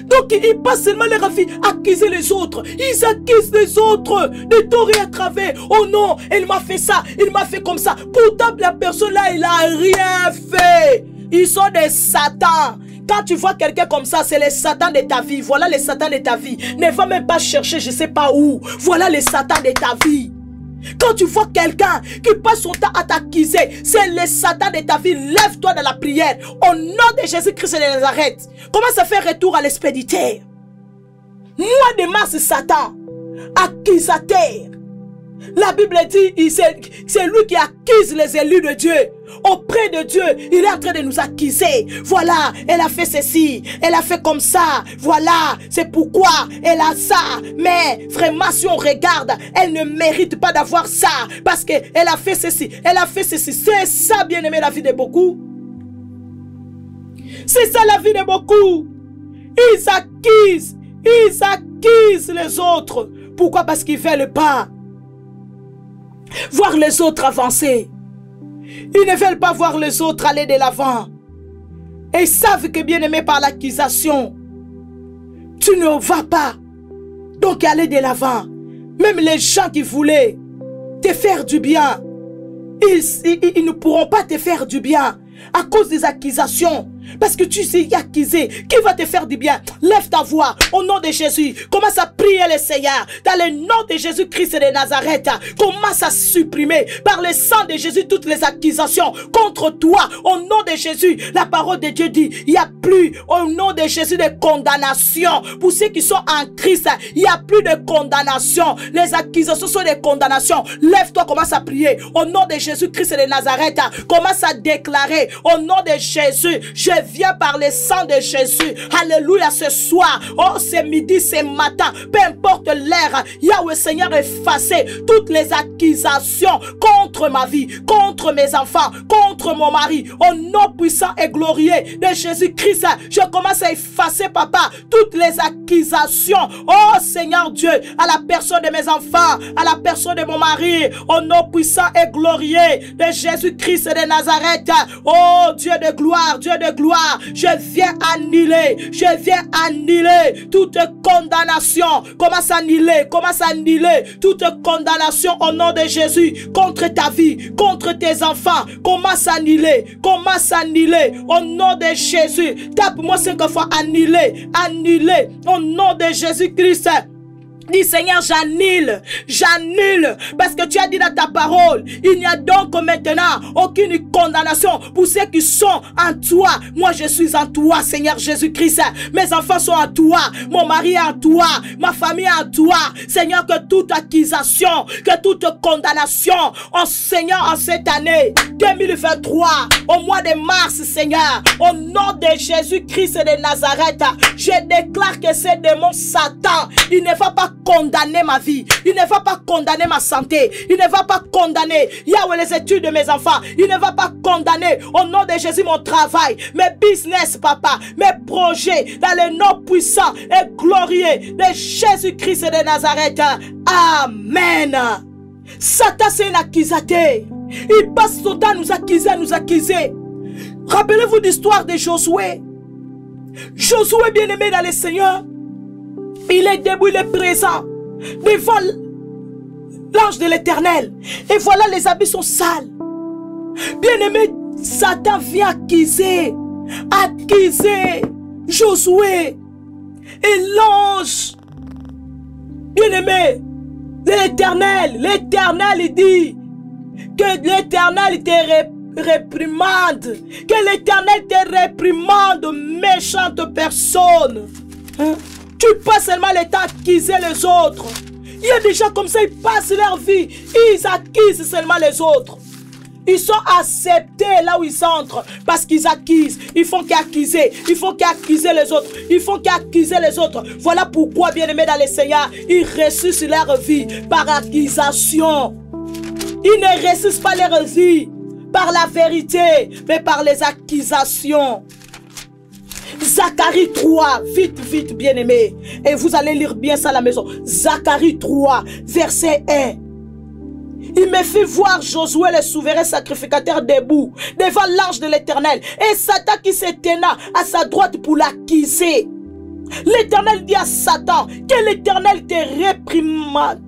Donc ils passent seulement leur vie à accuser les autres. Ils accusent les autres de tort et à travers. Oh non, elle m'a fait ça, il m'a fait comme ça. Pourtant la personne là, il a rien fait. Ils sont des satans. Quand tu vois quelqu'un comme ça, c'est les satans de ta vie. Voilà les satans de ta vie. Ne va même pas chercher je sais pas où. Voilà les satans de ta vie. Quand tu vois quelqu'un qui passe son temps à t'accuser, c'est le Satan de ta vie. Lève-toi dans la prière. Au nom de Jésus-Christ de Nazareth. Commence à faire retour à l'expéditeur. Mois de mars, Satan, accusateur. La Bible dit, c'est lui qui accuse les élus de Dieu. Auprès de Dieu, il est en train de nous accuser. Voilà, elle a fait ceci, elle a fait comme ça. Voilà, c'est pourquoi elle a ça. Mais vraiment, si on regarde, elle ne mérite pas d'avoir ça. Parce qu'elle a fait ceci, elle a fait ceci. C'est ça, bien-aimé, la vie de beaucoup. C'est ça la vie de beaucoup. Ils accusent les autres. Pourquoi? Parce qu'ils ne veulent pas voir les autres avancer. Ils ne veulent pas voir les autres aller de l'avant. Et ils savent que, bien-aimé, par l'accusation, tu ne vas pas. Donc aller de l'avant. Même les gens qui voulaient te faire du bien, ils ne pourront pas te faire du bien à cause des accusations. Parce que tu sais accusé. Qui va te faire du bien? Lève ta voix au nom de Jésus. Commence à prier le Seigneur. Dans le nom de Jésus-Christ de Nazareth. Commence à supprimer par le sang de Jésus toutes les accusations contre toi. Au nom de Jésus, la parole de Dieu dit, il n'y a plus au nom de Jésus de condamnation. Pour ceux qui sont en Christ, il n'y a plus de condamnation. Les accusations sont des condamnations. Lève-toi, commence à prier. Au nom de Jésus-Christ de Nazareth, commence à déclarer au nom de Jésus, je viens par le sang de Jésus. Alléluia, ce soir, oh, ce midi, ce matin, peu importe l'heure, Yahweh Seigneur, effacez toutes les accusations contre ma vie, contre mes enfants, contre mon mari. Au nom puissant et glorieux de Jésus-Christ, je commence à effacer, papa, toutes les accusations. Oh Seigneur Dieu, à la personne de mes enfants, à la personne de mon mari, au nom puissant et glorieux de Jésus-Christ de Nazareth. Oh Dieu de gloire, je viens annuler toute condamnation. Commence à annuler toute condamnation au nom de Jésus contre ta vie, contre tes enfants. Commence à annuler au nom de Jésus. Tape-moi 5 fois, annuler au nom de Jésus-Christ. Dis Seigneur, j'annule, parce que tu as dit dans ta parole, il n'y a donc maintenant aucune condamnation pour ceux qui sont en toi. Moi je suis en toi, Seigneur Jésus-Christ. Mes enfants sont en toi, mon mari est en toi, ma famille est en toi. Seigneur, que toute accusation, que toute condamnation, Seigneur, en cette année 2023, au mois de mars, Seigneur, au nom de Jésus-Christ de Nazareth, je déclare que ce démon Satan, il ne va pas condamner ma vie, il ne va pas condamner ma santé, il ne va pas condamner Yahweh les études de mes enfants, il ne va pas condamner au nom de Jésus mon travail, mes business, papa, mes projets, dans le nom puissant et glorieux de Jésus-Christ de Nazareth. Amen. Satan c'est un accusateur, il passe son temps à nous accuser. Rappelez-vous l'histoire de Josué. Josué bien-aimé dans le Seigneur, il est debout, il est présent devant l'ange de l'Éternel. Et voilà, les habits sont sales. Bien-aimé, Satan vient accuser Josué. Et l'ange, bien-aimé, l'Éternel, il dit que l'Éternel te réprimande, que l'Éternel te réprimande, méchante personne. Hein? Tu passes seulement le temps à accuser les autres. Il y a des gens comme ça, ils passent leur vie, ils accusent seulement les autres. Ils sont acceptés là où ils entrent parce qu'ils accusent. Ils font qu'accuser. Ils font qu'accuser les autres. Ils font qu'accuser les autres. Voilà pourquoi, bien-aimés dans le Seigneur, ils ressuscitent leur vie par accusation. Ils ne ressuscitent pas leur vie par la vérité, mais par les accusations. Zacharie 3, vite, bien-aimé. Et vous allez lire bien ça à la maison. Zacharie 3, verset 1. Il me fit voir Josué le souverain sacrificateur debout devant l'ange de l'Éternel et Satan qui se tenait à sa droite pour l'accuser. L'Éternel dit à Satan que l'Éternel te réprime.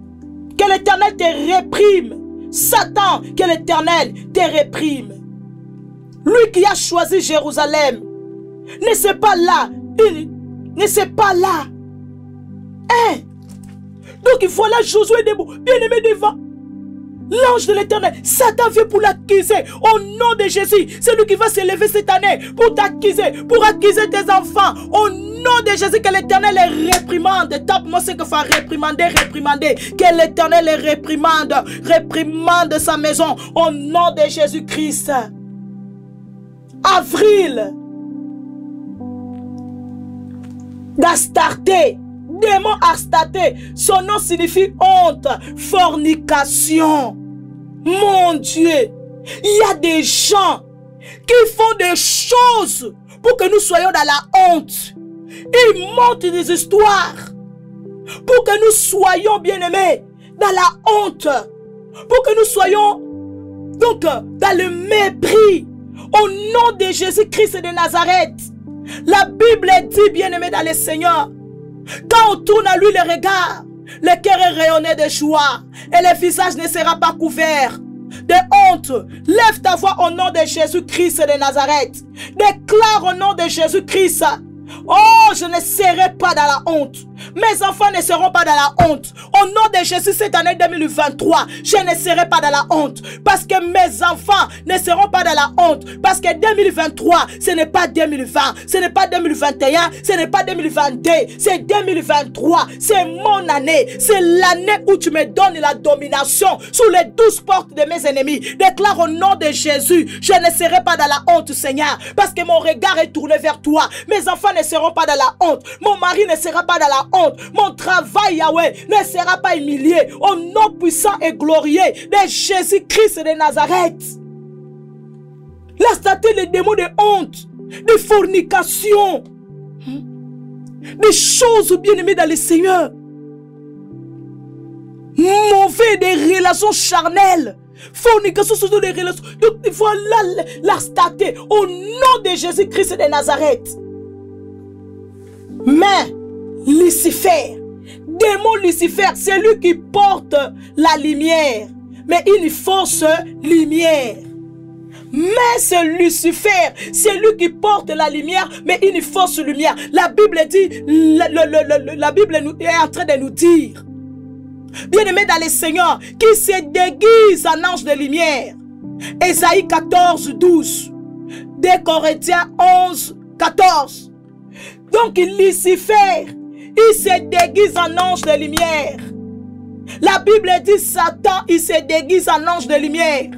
Que l'Éternel te réprime. Satan, que l'Éternel te réprime. Lui qui a choisi Jérusalem ne sait pas là. Il ne sait pas là. Hein? Donc il faut là Josué debout, bien-aimé devant l'ange de l'Éternel. Satan vient pour l'accuser. Au nom de Jésus, c'est lui qui va se lever cette année pour t'accuser, pour accuser tes enfants. Au nom de Jésus, que l'Éternel les réprimande. Tape-moi ce qu'il faut réprimander. Que l'Éternel les réprimande sa maison. Au nom de Jésus-Christ. Avril. d'Astarté. Démon Astarté, son nom signifie honte, fornication. Mon Dieu, il y a des gens qui font des choses pour que nous soyons dans la honte. Ils montent des histoires pour que nous soyons bien-aimés dans la honte, pour que nous soyons donc dans le mépris. Au nom de Jésus-Christ de Nazareth, la Bible dit, bien-aimé dans le Seigneur, quand on tourne à lui le regard, le cœur est rayonné de joie et le visage ne sera pas couvert de honte. Lève ta voix au nom de Jésus-Christ de Nazareth. Déclare au nom de Jésus-Christ: oh, je ne serai pas dans la honte. Mes enfants ne seront pas dans la honte. Au nom de Jésus, cette année 2023, je ne serai pas dans la honte. Parce que mes enfants ne seront pas dans la honte. Parce que 2023, ce n'est pas 2020. Ce n'est pas 2021. Ce n'est pas 2022. C'est 2023. C'est mon année. C'est l'année où tu me donnes la domination sur les 12 portes de mes ennemis. Déclare au nom de Jésus: je ne serai pas dans la honte, Seigneur. Parce que mon regard est tourné vers toi. Mes enfants ne seront pas dans la honte. Mon mari ne sera pas dans la honte. Mon travail, Yahweh, ne sera pas humilié. Au nom puissant et glorieux de Jésus-Christ de Nazareth. La statue, les démons de honte, de fornication, des choses bien-aimées dans le Seigneur, mauvais, des relations charnelles, fornication, surtout des relations. Donc voilà la statue au nom de Jésus-Christ de Nazareth. Mais Lucifer, démon Lucifer, c'est lui qui porte la lumière, mais une fausse lumière. Mais c'est Lucifer, c'est lui qui porte la lumière, mais une fausse lumière. La Bible dit, la Bible est en train de nous dire, bien-aimé dans le Seigneur, qui se déguise en ange de lumière. Ésaïe 14, 12. 2 Corinthiens 11, 14. Donc Lucifer, il se déguise en ange de lumière. La Bible dit Satan, il se déguise en ange de lumière.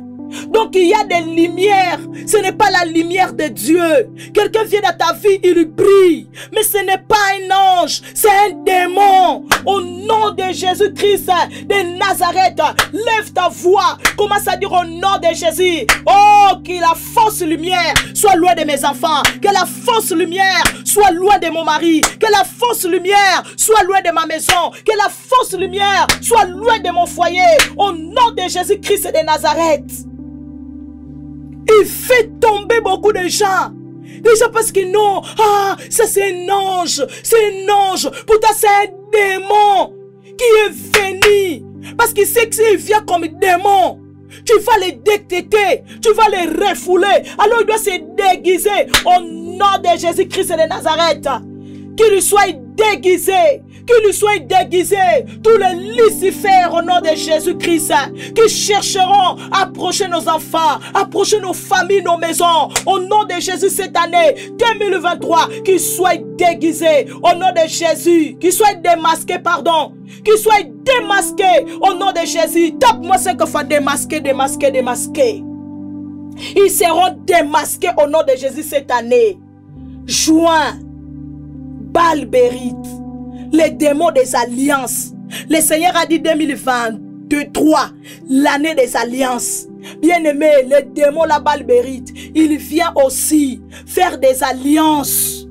Donc il y a des lumières. Ce n'est pas la lumière de Dieu. Quelqu'un vient dans ta vie, il brille. Mais ce n'est pas un ange, c'est un démon. Au nom de Jésus-Christ de Nazareth, lève ta voix. Commence à dire au nom de Jésus. Oh, que la fausse lumière soit loin de mes enfants. Que la fausse lumière soit loin de mon mari. Que la fausse lumière soit loin de ma maison. Que la fausse lumière soit loin de mon foyer. Au nom de Jésus-Christ de Nazareth. Il fait tomber beaucoup de gens. Déjà parce que non, ça c'est un ange. C'est un ange. Pourtant c'est un démon qui est venu. Parce qu'il sait que s'il vient comme démon, tu vas les détecter. Tu vas les refouler. Alors il doit se déguiser au nom de Jésus-Christ de Nazareth. Qu'il lui soit déguisé. Qu'il lui soit déguisé. Tous les Lucifères au nom de Jésus-Christ qui chercheront à approcher nos enfants, approcher nos familles, nos maisons. Au nom de Jésus cette année 2023, qu'ils soient déguisés. Au nom de Jésus. Qu'ils soient démasqués, pardon. Qu'ils soient démasqués au nom de Jésus. Tape-moi 5 fois démasqués, démasqués, démasqués. Ils seront démasqués au nom de Jésus cette année. Juin. Balbérite, les démons des alliances. Le Seigneur a dit 2023, l'année des alliances. Bien-aimé, le démon la Balbérite, il vient aussi faire des alliances.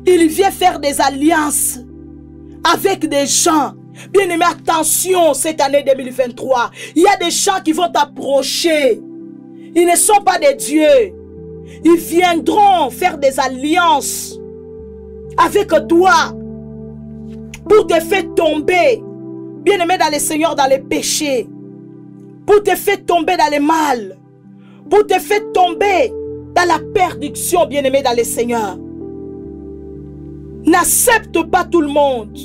Il vient faire des alliances avec des gens. Bien-aimé, attention cette année 2023. Il y a des gens qui vont t'approcher. Ils ne sont pas des dieux. Ils viendront faire des alliances avec toi pour te faire tomber, bien-aimé dans le Seigneur, dans les péchés, pour te faire tomber dans le mal, pour te faire tomber dans la perdition, bien-aimé dans le Seigneur. N'accepte pas tout le monde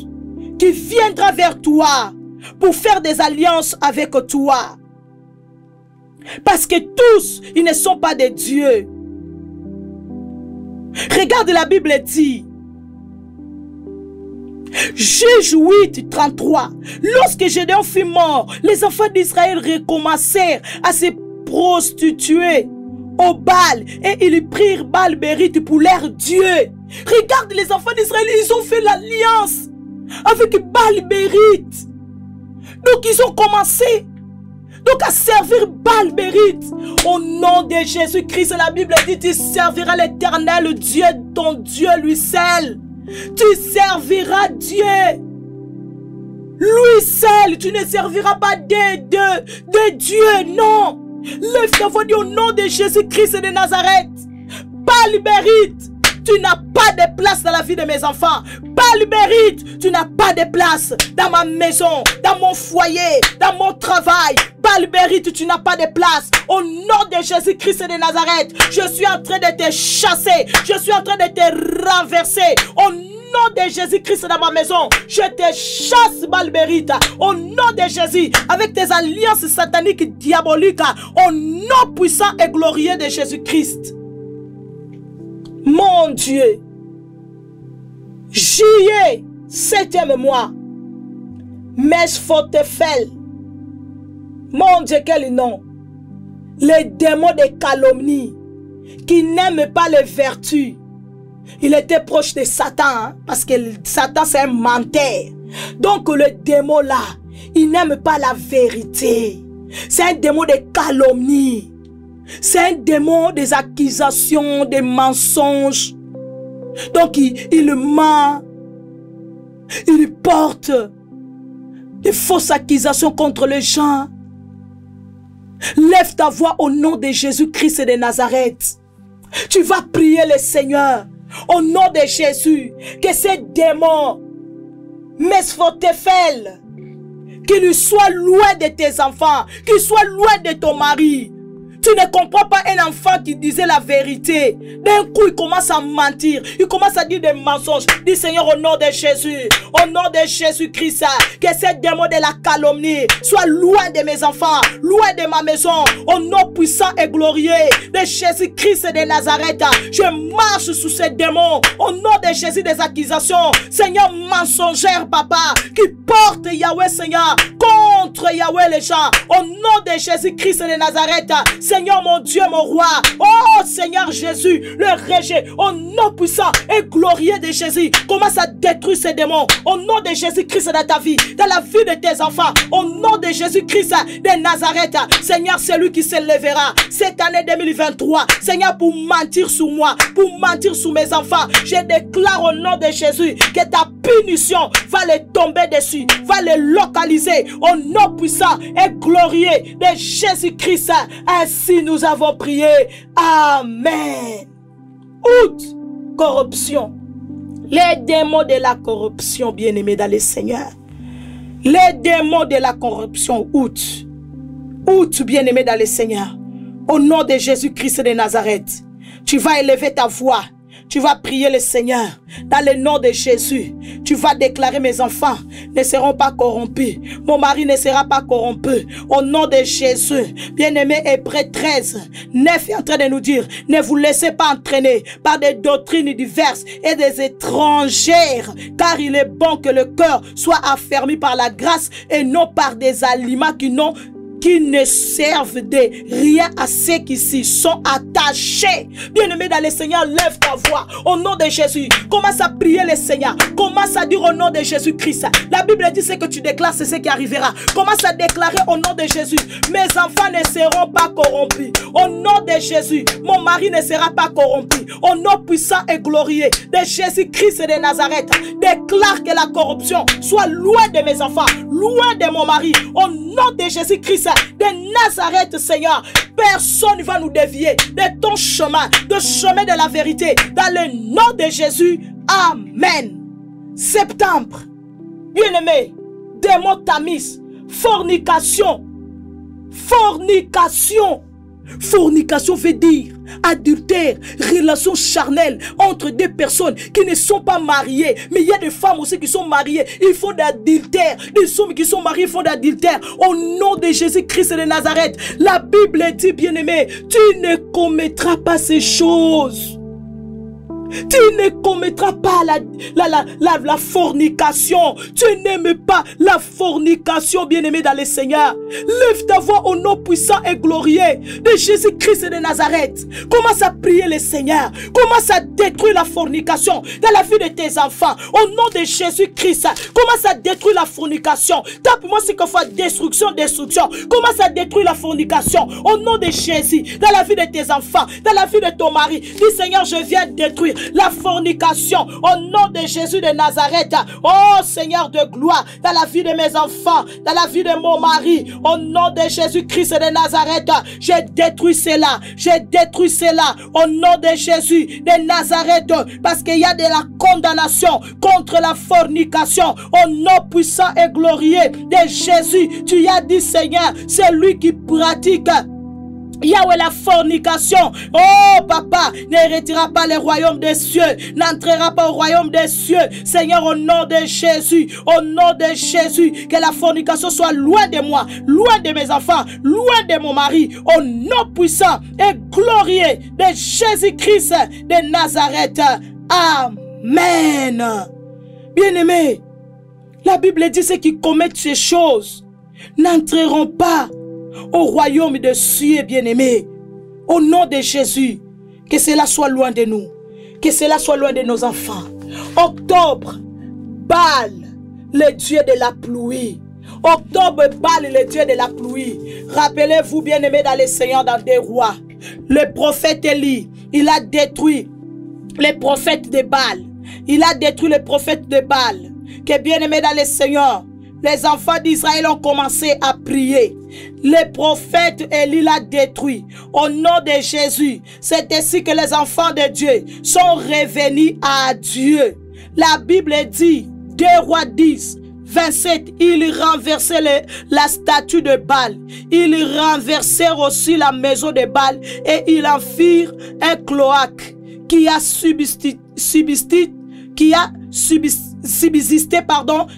qui viendra vers toi pour faire des alliances avec toi, parce que tous, ils ne sont pas des dieux. Regarde, la Bible dit, Juge 8, 33. Lorsque Gédéon fut mort, les enfants d'Israël recommencèrent à se prostituer au Baal et ils prirent Balbérite pour leur Dieu. Regarde, les enfants d'Israël, ils ont fait l'alliance avec Balbérite. Donc ils ont commencé à servir Balbérite. Au nom de Jésus-Christ, la Bible dit, tu serviras l'Éternel Dieu, ton Dieu lui seul. Tu serviras Dieu. Lui seul. Tu ne serviras pas de Dieu. Non. Lève ta voix, dis au nom de Jésus-Christ de Nazareth. Balbérite, tu n'as pas de place dans la vie de mes enfants. Balbérite, tu n'as pas de place dans ma maison, dans mon foyer, dans mon travail. Balbérite, tu n'as pas de place. Au nom de Jésus-Christ de Nazareth, je suis en train de te chasser. Je suis en train de te renverser. Au nom de Jésus-Christ dans ma maison, je te chasse, Balbérite. Au nom de Jésus, avec tes alliances sataniques diaboliques, au nom puissant et glorieux de Jésus-Christ. Mon Dieu. Juillet, 7e mois. Mesphotefel. Mon Dieu, quel nom. Les démons de calomnie qui n'aiment pas les vertus. Il était proche de Satan, hein, parce que Satan c'est un menteur. Donc le démon là, il n'aime pas la vérité. C'est un démon de calomnie. C'est un démon des accusations, des mensonges. Donc il ment. Il porte des fausses accusations contre les gens. Lève ta voix au nom de Jésus-Christ de Nazareth. Tu vas prier le Seigneur au nom de Jésus. Que ces démons, Mesphotefel, qu'il soit loin de tes enfants, qu'il soit loin de ton mari. Tu ne comprends pas un enfant qui disait la vérité. D'un coup, il commence à mentir. Il commence à dire des mensonges. Dis Seigneur, au nom de Jésus, au nom de Jésus-Christ, que ces démons de la calomnie soient loin de mes enfants, loin de ma maison. Au nom puissant et glorieux de Jésus-Christ de Nazareth, je marche sous ces démons. Au nom de Jésus, des accusations, Seigneur mensongère, papa, qui porte Yahweh, Seigneur, contre Yahweh les gens. Au nom de Jésus-Christ de Nazareth, Seigneur mon Dieu, mon roi. Oh Seigneur Jésus, le rejet, au nom puissant et glorieux de Jésus, commence à détruire ces démons. Au nom de Jésus-Christ dans ta vie, dans la vie de tes enfants. Au nom de Jésus-Christ de Nazareth, Seigneur, c'est lui qui se lèvera cette année 2023. Seigneur, pour mentir sur moi, pour mentir sur mes enfants, je déclare au nom de Jésus que ta punition va les tomber dessus, va les localiser au nom puissant et glorieux de Jésus-Christ. Ainsi nous avons prié. Amen. Out, corruption. Les démons de la corruption, bien-aimés dans le Seigneur. Les démons de la corruption, out. Out, bien-aimés dans le Seigneur. Au nom de Jésus-Christ de Nazareth, tu vas élever ta voix. Tu vas prier le Seigneur dans le nom de Jésus. Tu vas déclarer mes enfants ne seront pas corrompus. Mon mari ne sera pas corrompu. Au nom de Jésus. Bien-aimé, Hébreux 13, 9 est en train de nous dire, ne vous laissez pas entraîner par des doctrines diverses et des étrangères, car il est bon que le cœur soit affermi par la grâce et non par des aliments qui ne servent de rien à ceux qui s'y sont attachés. Bien-aimé dans le Seigneur, lève ta voix au nom de Jésus. Commence à prier le Seigneur. Commence à dire au nom de Jésus-Christ. La Bible dit ce que tu déclares, c'est ce qui arrivera. Commence à déclarer au nom de Jésus. Mes enfants ne seront pas corrompus. Au nom de Jésus, mon mari ne sera pas corrompu. Au nom puissant et glorieux de Jésus-Christ de Nazareth, déclare que la corruption soit loin de mes enfants, loin de mon mari. Au nom de Jésus-Christ de Nazareth, Seigneur, personne ne va nous dévier de ton chemin, de chemin de la vérité. Dans le nom de Jésus, Amen. Septembre, bien-aimé, démon Tamis, fornication. Fornication. Fornication veut dire adultère, relation charnelle entre deux personnes qui ne sont pas mariées. Mais il y a des femmes aussi qui sont mariées. Ils font d'adultère. Des hommes qui sont mariés font d'adultère. Au nom de Jésus-Christ de Nazareth, la Bible dit, bien-aimé, tu ne commettras pas ces choses. Tu ne commettras pas la fornication. Tu n'aimes pas la fornication, bien-aimé dans le Seigneur. Lève ta voix au nom puissant et glorieux de Jésus-Christ de Nazareth. Commence à prier le Seigneur. Commence à détruire la fornication dans la vie de tes enfants. Au nom de Jésus-Christ, commence à détruire la fornication. Tape-moi ce qu'il faut, destruction, destruction. Commence à détruire la fornication. Au nom de Jésus, dans la vie de tes enfants, dans la vie de ton mari. Dis Seigneur, je viens détruire la fornication au nom de Jésus de Nazareth. Oh Seigneur de gloire, dans la vie de mes enfants, dans la vie de mon mari, au nom de Jésus-Christ de Nazareth, j'ai détruit cela, j'ai détruit cela au nom de Jésus de Nazareth, parce qu'il y a de la condamnation contre la fornication au nom puissant et glorieux de Jésus. Tu as dit Seigneur, c'est lui qui pratique Yahweh la fornication. Oh papa, ne retirera pas le royaume des cieux, n'entrera pas au royaume des cieux. Seigneur, au nom de Jésus, au nom de Jésus, que la fornication soit loin de moi, loin de mes enfants, loin de mon mari, au nom puissant et glorieux de Jésus-Christ de Nazareth. Amen. Bien-aimés, la Bible dit ceux qui commettent ces choses n'entreront pas au royaume des cieux, bien-aimés. Au nom de Jésus, que cela soit loin de nous, que cela soit loin de nos enfants. Octobre, Baal, le dieu de la pluie. Octobre, Baal, le dieu de la pluie. Rappelez-vous, bien-aimés, dans le Seigneur, dans des rois, le prophète Élie, il a détruit les prophètes de Baal. Il a détruit les prophètes de Baal. Que bien-aimés dans le Seigneur, les enfants d'Israël ont commencé à prier. Les prophètes Élie l'a détruit. Au nom de Jésus, c'est ainsi que les enfants de Dieu sont revenus à Dieu. La Bible dit, 2 Rois 10, 27, ils renversèrent la statue de Baal. Ils renversèrent aussi la maison de Baal et ils en firent un cloaque qui a subsisté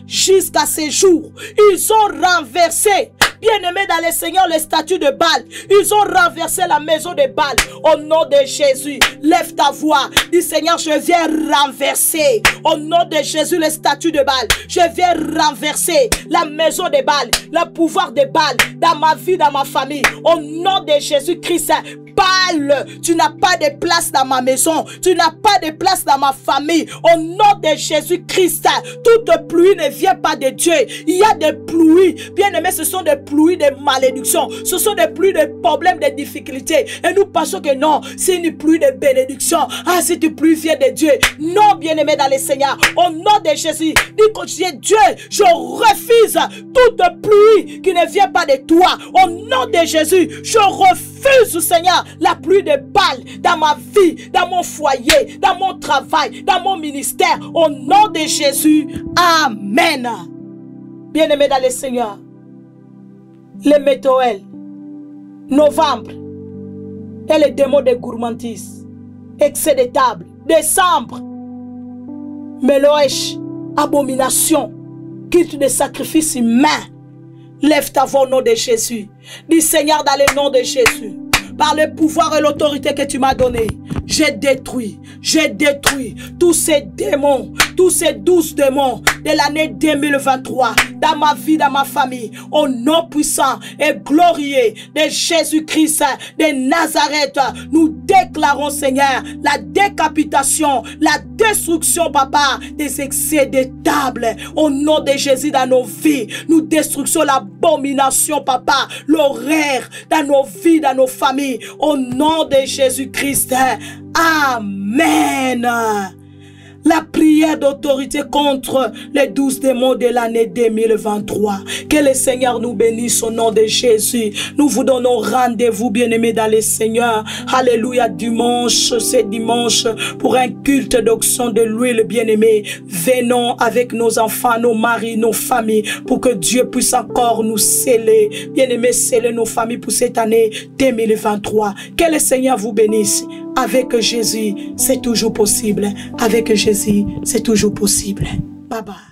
jusqu'à ces jours. Ils ont renversé, bien-aimés dans le Seigneur, les statues de Baal. Ils ont renversé la maison de Baal. Au nom de Jésus, lève ta voix. Dis Seigneur, je viens renverser. Au nom de Jésus, les statues de Baal. Je viens renverser la maison de Baal, le pouvoir de Baal dans ma vie, dans ma famille. Au nom de Jésus-Christ, Baal, tu n'as pas de place dans ma maison. Tu n'as pas de place dans ma famille. Au nom de Jésus-Christ, toute pluie ne vient pas de Dieu. Il y a des pluies. Bien aimés, ce sont des pluies de malédiction. Ce sont des pluies de problèmes, de difficultés. Et nous pensons que non, c'est une pluie de bénédiction. Ah, cette pluie vient de Dieu. Non, bien aimé dans le Seigneur. Au nom de Jésus, dis que Dieu, je refuse toute pluie qui ne vient pas de toi. Au nom de Jésus, je refuse, Seigneur, la pluie de Baal dans ma vie, dans mon foyer, dans mon travail, dans mon ministère. Au nom de Jésus, Amen. Bien-aimés dans le Seigneur, les météoles, novembre, et les démons de gourmandise, excès de table, décembre, Méloèche, abomination, culte de sacrifice humain. Lève ta voix au nom de Jésus. Dis Seigneur, dans le nom de Jésus, par le pouvoir et l'autorité que tu m'as donné, j'ai détruit tous ces démons, tous ces 12 démons de l'année 2023 dans ma vie, dans ma famille, au nom puissant et glorieux de Jésus-Christ de Nazareth. Nous déclarons, Seigneur, la décapitation, la destruction, Papa, des excès de table au nom de Jésus dans nos vies. Nous destruisons l'abomination, Papa, l'horreur dans nos vies, dans nos familles, au nom de Jésus-Christ. Amen. La prière d'autorité contre les 12 démons de l'année 2023. Que le Seigneur nous bénisse au nom de Jésus. Nous vous donnons rendez-vous, bien-aimés dans le Seigneur. Alléluia, dimanche, c'est dimanche, pour un culte d'onction de l'huile, bien-aimés. Venons avec nos enfants, nos maris, nos familles, pour que Dieu puisse encore nous sceller. Bien-aimés, sceller nos familles pour cette année 2023. Que le Seigneur vous bénisse. Avec Jésus, c'est toujours possible. Avec Jésus, c'est toujours possible. Bye bye.